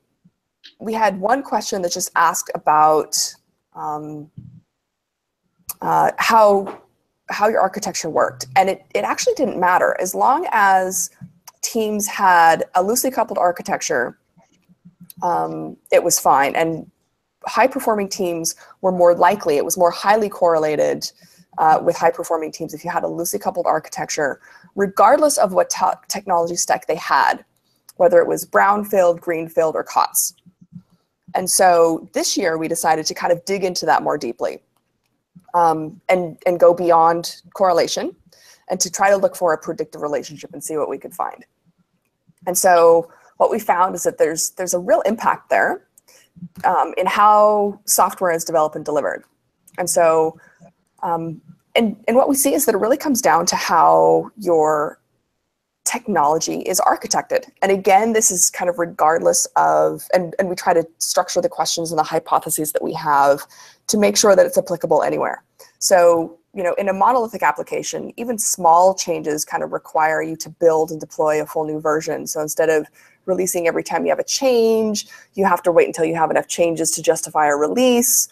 we had one question that just asked about how your architecture worked. And it actually didn't matter. As long as teams had a loosely coupled architecture, it was fine. And high-performing teams were more likely, it was more highly correlated with high-performing teams if you had a loosely coupled architecture, regardless of what technology stack they had, whether it was brownfield, greenfield, or COTS. And so this year, we decided to kind of dig into that more deeply and go beyond correlation and to try to look for a predictive relationship and see what we could find. And so what we found is that there's a real impact there in how software is developed and delivered. And so, and what we see is that it really comes down to how your technology is architected. And again, this is kind of regardless of, and we try to structure the questions and the hypotheses that we have to make sure that it's applicable anywhere. So, you know, in a monolithic application, even small changes kind of require you to build and deploy a full new version. So instead of releasing every time you have a change, you have to wait until you have enough changes to justify a release.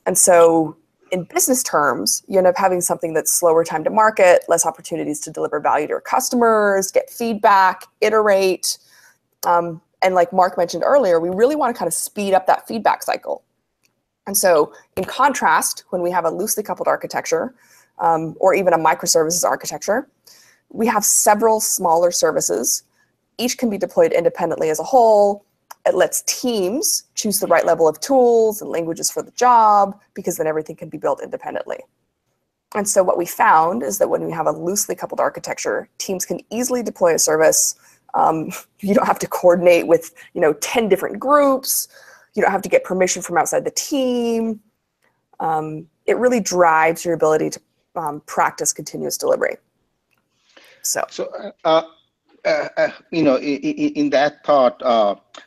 And so in business terms, you end up having something that's slower time to market, less opportunities to deliver value to your customers, get feedback, iteterate. And like Mark mentioned earlier, we really want to kind of speed up that feedback cycle. And so in contrast, when we have a loosely coupled architecture, or even a microservices architecture, we have several smaller services. Each can be deployed independently as a whole. It lets teams choose the right level of tools and languages for the job, because then everything can be built independently. And so what we found is that when we have a loosely coupled architecture, teams can easily deploy a service. You don't have to coordinate with 10 different groups. You don't have to get permission from outside the team. It really drives your ability to practice continuous delivery. So you know, in that thought,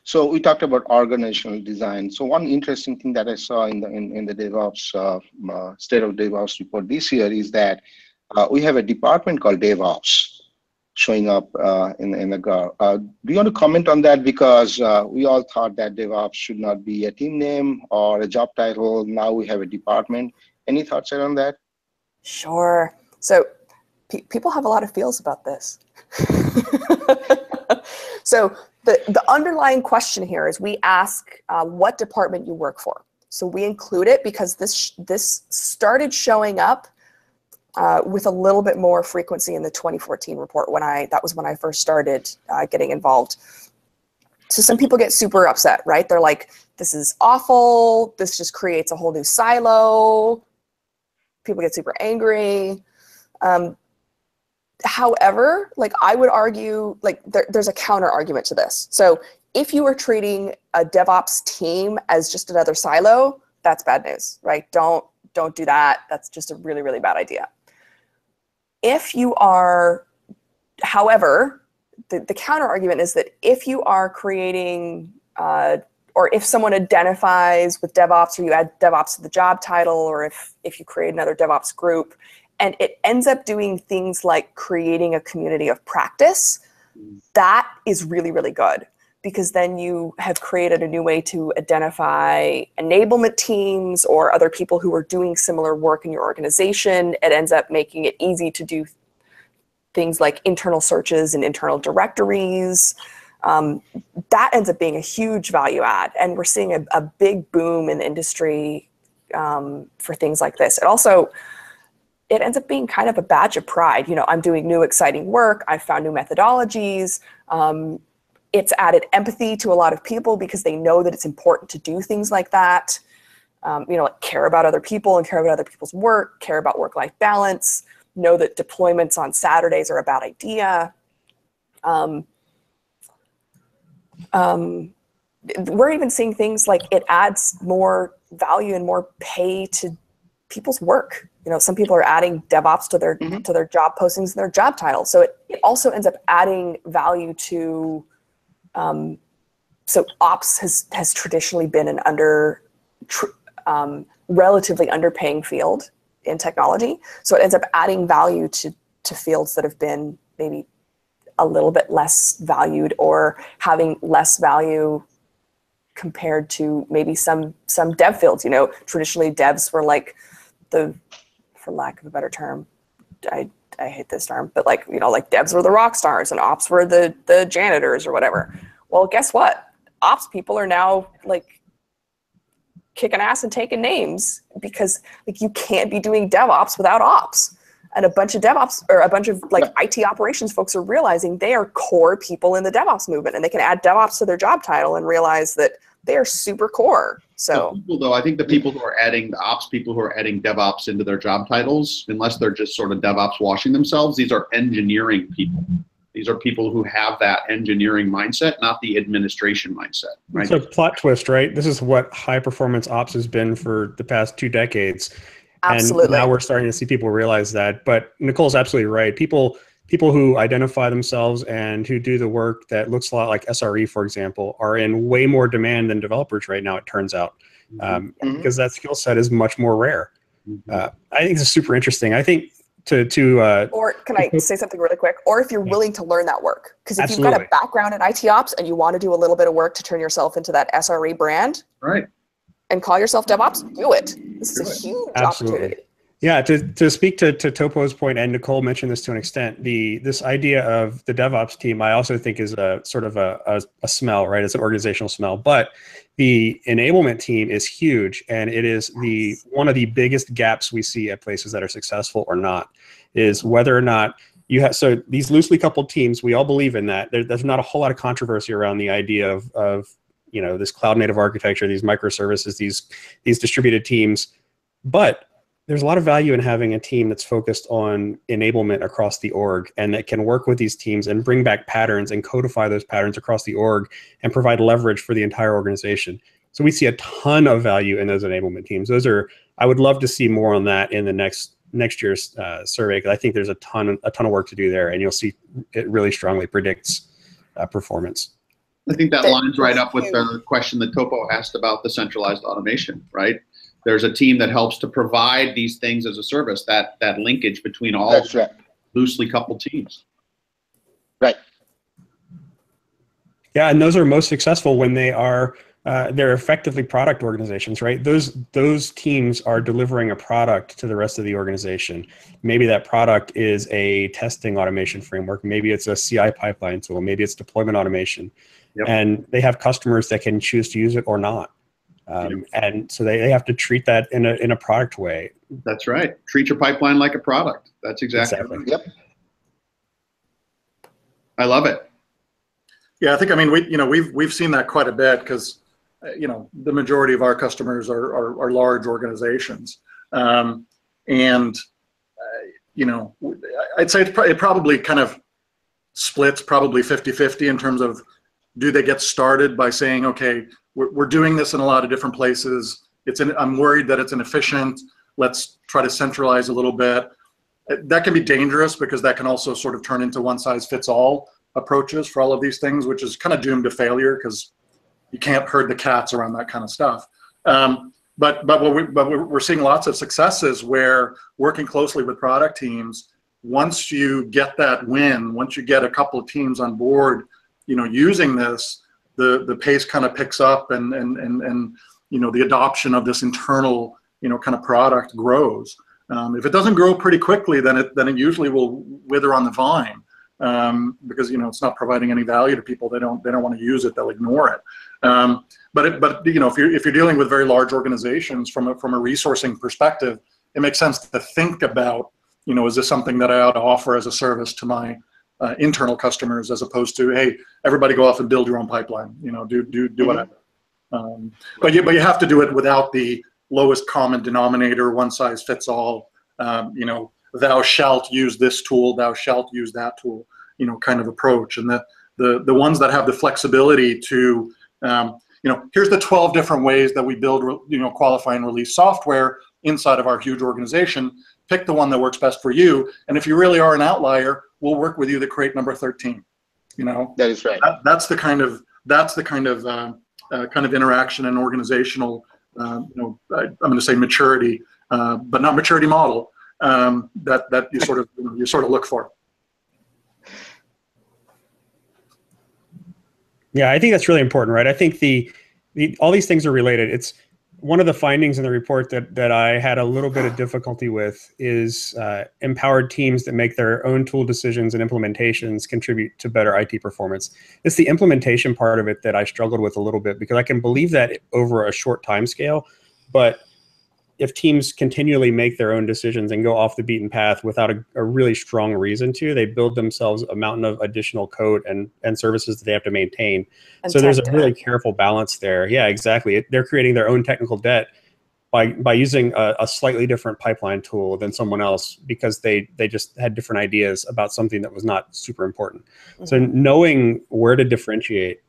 so we talked about organizational design. So one interesting thing that I saw in the DevOps State of DevOps report this year is that we have a department called DevOps showing up in the GAR. Do you want to comment on that? Because we all thought that DevOps should not be a team name or a job title. Now we have a department. Any thoughts around that? Sure. So people have a lot of feels about this. So the underlying question here is we ask what department you work for. So we include it because this started showing up with a little bit more frequency in the 2014 report that was when I first started getting involved. So some people get super upset, right? They're like, this is awful. This just creates a whole new silo. People get super angry. However, like I would argue, like there's a counter argument to this. So if you are treating a DevOps team as just another silo, that's bad news, right? Don't do that. That's just a really, really bad idea. If you are, however, the counter argument is that if you are creating, or if someone identifies with DevOps, or you add DevOps to the job title, or if you create another DevOps group, and it ends up doing things like creating a community of practice, that is really, really good, because then you have created a new way to identify enablement teams or other people who are doing similar work in your organization. It ends up making it easy to do things like internal searches and internal directories. That ends up being a huge value add, and we're seeing a big boom in the industry for things like this. It ends up being kind of a badge of pride. You know, I'm doing new exciting work. I've found new methodologies. It's added empathy to a lot of people because they know that it's important to do things like that. You know, like care about other people and care about other people's work, care about work-life balance, know that deployments on Saturdays are a bad idea. We're even seeing things like it adds more value and more pay to people's work. You know, some people are adding DevOps to their job postings and their job title. So it also ends up adding value to, so ops has traditionally been an relatively underpaying field in technology. So it ends up adding value to fields that have been maybe a little bit less valued or having less value compared to maybe some dev fields. You know, traditionally devs were like for lack of a better term, I hate this term, but like, you know, like devs were the rock stars and ops were the janitors or whatever. Well, guess what? Ops people are now like kicking ass and taking names because like you can't be doing DevOps without ops. And a bunch of DevOps or a bunch of like IT operations folks are realizing they are core people in the DevOps movement, and they can add DevOps to their job title and realize that they are super core. So I think the people who are adding the ops people who are adding DevOps into their job titles, unless they're just sort of DevOps washing themselves, these are engineering people. These are people who have that engineering mindset, not the administration mindset. Right? So plot twist, right? This is what high performance ops has been for the past 2 decades. Absolutely. And now we're starting to see people realize that. But Nicole's absolutely right. People who identify themselves and who do the work that looks a lot like SRE, for example, are in way more demand than developers right now, it turns out, because that skill set is much more rare. I think this is super interesting. I think or can I say something really quick? Or if you're willing to learn that work, because if you've got a background in IT ops and you want to do a little bit of work to turn yourself into that SRE brand, right, and call yourself DevOps, do it. This is a huge opportunity. Yeah, to speak to Topo's point, and Nicole mentioned this to an extent, this idea of the DevOps team, I also think is a sort of a smell, right? It's an organizational smell, but the enablement team is huge, and it is one of the biggest gaps we see at places that are successful or not, is whether or not you have, so these loosely coupled teams, we all believe in that. There's not a whole lot of controversy around the idea of you know, this cloud native architecture, these microservices, these distributed teams, but there's a lot of value in having a team that's focused on enablement across the org and that can work with these teams and bring back patterns and codify those patterns across the org and provide leverage for the entire organization. So we see a ton of value in those enablement teams. I would love to see more on that in the next next year's survey, because I think there's a ton of work to do there, and you'll see it really strongly predicts performance. I think that lines right up with the question that Topo asked about the centralized automation, right? There's a team that helps to provide these things as a service, that linkage between all loosely coupled teams. Right. Yeah, and those are most successful when they're effectively product organizations, right? Those teams are delivering a product to the rest of the organization. Maybe that product is a testing automation framework. Maybe it's a CI pipeline tool. Maybe it's deployment automation. Yep. And they have customers that can choose to use it or not. And so they have to treat that in a product way. That's right. Treat your pipeline like a product. That's exactly. Right. Yep. I love it. Yeah, I think, I mean, we've seen that quite a bit, because the majority of our customers are large organizations, and I'd say it probably kind of splits probably 50-50 in terms of, do they get started by saying, okay, we're doing this in a lot of different places. I'm worried that it's inefficient. Let's try to centralize a little bit. That can be dangerous, because that can also sort of turn into one-size-fits-all approaches for all of these things, which is kind of doomed to failure, because you can't herd the cats around that kind of stuff. But we're seeing lots of successes where, working closely with product teams, once you get that win, once you get a couple of teams on board, using this, the pace kind of picks up, and the adoption of this internal kind of product grows. If it doesn't grow pretty quickly, then it usually will wither on the vine, because it's not providing any value to people. They don't want to use it. They'll ignore it. But if you're dealing with very large organizations, from a resourcing perspective, it makes sense to think about, is this something that I ought to offer as a service to my internal customers, as opposed to, hey, everybody go off and build your own pipeline, do whatever. But you have to do it without the lowest common denominator, one size fits all, thou shalt use this tool, thou shalt use that tool, kind of approach. And the ones that have the flexibility to, here's the 12 different ways that we build, qualify and release software inside of our huge organization. Pick the one that works best for you. And if you really are an outlier, we'll work with you to create number 13. That is right. That's the kind of interaction and organizational, I'm going to say maturity, but not maturity model, that you sort of look for. Yeah, I think that's really important, right? I think all these things are related. It's one of the findings in the report that I had a little bit of difficulty with is empowered teams that make their own tool decisions and implementations contribute to better IT performance. It's the implementation part of it that I struggled with a little bit, because I can believe that over a short time scale, but if teams continually make their own decisions and go off the beaten path without a really strong reason to, they build themselves a mountain of additional code and services that they have to maintain. And so there's a really careful balance there. Yeah, exactly. They're creating their own technical debt by using a slightly different pipeline tool than someone else, because they just had different ideas about something that was not super important. Mm-hmm. So knowing where to differentiate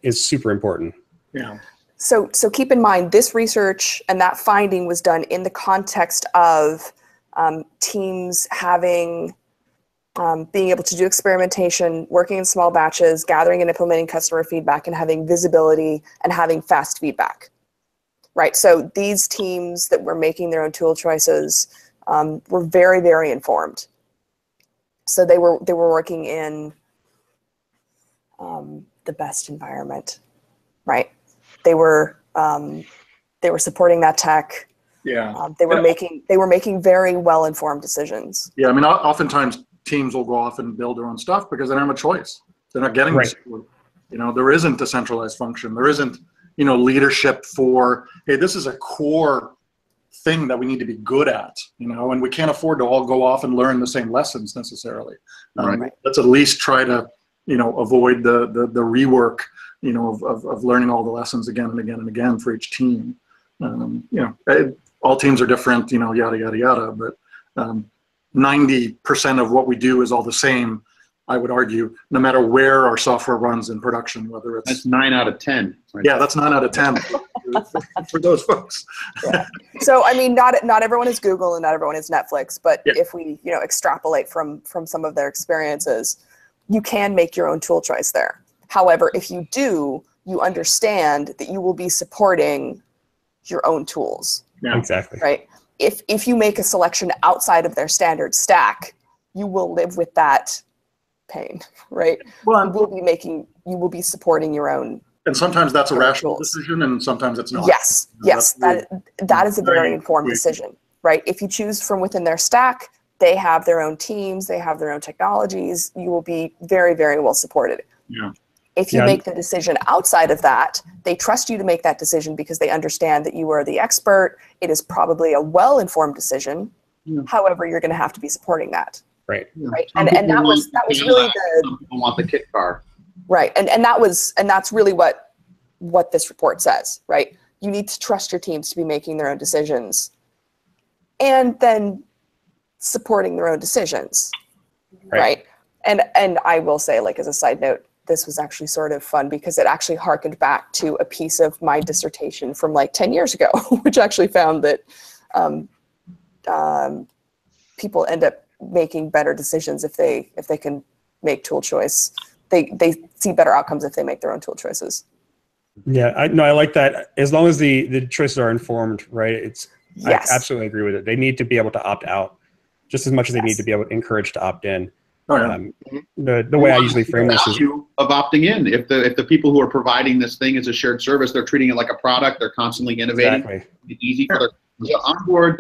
is super important. Yeah. So keep in mind, this research and that finding was done in the context of teams having, being able to do experimentation, working in small batches, gathering and implementing customer feedback, and having visibility and having fast feedback, right? So these teams that were making their own tool choices were very, very informed. So they were working in the best environment, right? They were supporting that tech. Yeah. They were making very well informed decisions. Yeah, I mean, oftentimes teams will go off and build their own stuff because they don't have a choice. They're not getting this. There isn't a centralized function. There isn't leadership for, hey, this is a core thing that we need to be good at, and we can't afford to all go off and learn the same lessons necessarily. Right. Let's at least try to avoid the rework of learning all the lessons again and again and again for each team. All teams are different, yada, yada, yada, but 90% of what we do is all the same I would argue, no matter where our software runs in production, whether it's... That's 9 out of 10. Right? Yeah, that's 9 out of 10 for those folks. Yeah. So, I mean, not everyone is Google and not everyone is Netflix, but Yeah. if we, extrapolate from some of their experiences, you can make your own tool choice there. However, if you do, you understand that you will be supporting your own tools. Yeah. Exactly. Right? If you make a selection outside of their standard stack, you will live with that pain, right? Well, You will be supporting your own. and sometimes that's a Your own rational tools. decision, and sometimes it's not. Yes, yes, that is a very informed Very- decision, right? If you choose from within their stack, they have their own teams, they have their own technologies, you will be very, very well supported. Yeah. If you Yeah. make the decision outside of that, they trust you to make that decision because they understand that you are the expert. It is probably a well-informed decision. Yeah. However, you're going to have to be supporting that, Right. right? Some And people that want was the really Cadillac, the some people want the kit car. right, and that's really what this report says, right? You need to trust your teams to be making their own decisions, and then supporting their own decisions, right? And I will say, like as a side note, this was actually sort of fun because it actually harkened back to a piece of my dissertation from like 10 years ago, which actually found that people end up making better decisions if they can make tool choice. They see better outcomes if they make their own tool choices. Yeah, I like that. As long as the choices are informed, right? Yes. I absolutely agree with it. They need to be able to opt out just as much as they need Yes. to be able to encourage to opt in. Oh, yeah. The way I usually frame this is Value of opting in. If the people who are providing this thing as a shared service, they're treating it like a product, they're constantly innovating, exactly. it's easy for their to onboard,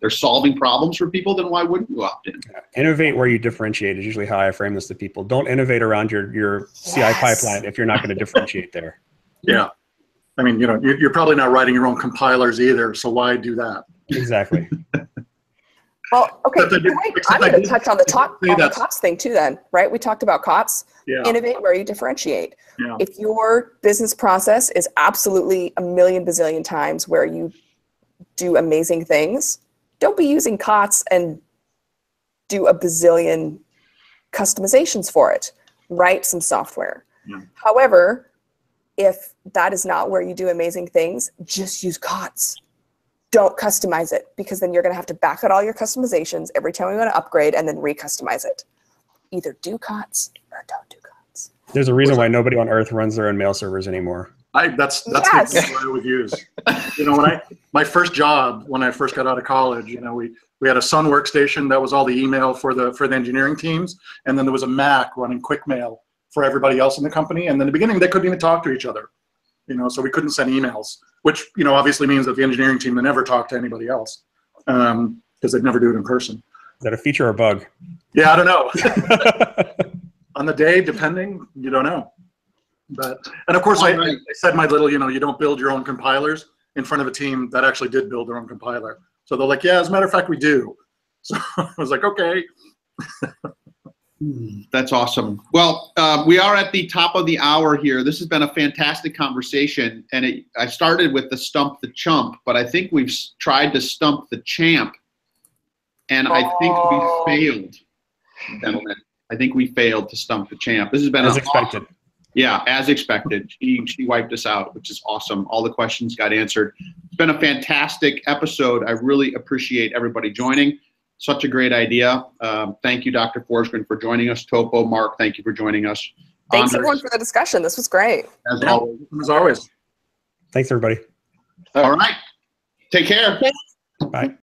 they're solving problems for people, then why wouldn't you opt in? Innovate where you differentiate is usually how I frame this to people. Don't innovate around your CI Yes. pipeline if you're not going to differentiate there. Yeah. I mean, you're probably not writing your own compilers either, so why do that? Exactly. Well, okay, Except I did- I'm except I going to did- touch on the say that's- COTS thing too then, right? We talked about COTS. Yeah. Innovate where you differentiate. Yeah. If your business process is absolutely a million bazillion times where you do amazing things, don't be using COTS and do a bazillion customizations for it. Write some software. Yeah. However, if that is not where you do amazing things, just use COTS. Don't customize it, because then you're going to have to back out all your customizations every time you want to upgrade and then re-customize it. Either do COTS or don't do COTS. There's a reason why nobody on Earth runs their own mail servers anymore. That's Yes. the example I would use. When my first job, when I first got out of college, we had a Sun workstation that was all the email for the engineering teams, and then there was a Mac running quick mail for everybody else in the company. And in the beginning, they couldn't even talk to each other, so we couldn't send emails, which obviously means that the engineering team would never talk to anybody else because they'd never do it in person. Is that a feature or a bug? Yeah, I don't know. On the day, depending, you don't know. And of course, I said my little, you don't build your own compilers in front of a team that actually did build their own compiler. So they're like, yeah, as a matter of fact, we do. So I was like, okay. That's awesome. Well, we are at the top of the hour here. This has been a fantastic conversation, and I started with the stump the chump, but I think we've tried to stump the champ, and I think we failed, gentlemen. I think we failed to stump the champ. This has been As expected. Yeah, as expected. She wiped us out, which is awesome. All the questions got answered. It's been a fantastic episode. I really appreciate everybody joining. Such a great idea. Thank you, Dr. Forsgren, for joining us. Topo, Mark, thank you for joining us. Thanks Anders, everyone for the discussion. This was great. As always. Thanks, everybody. All right. Take care. Bye.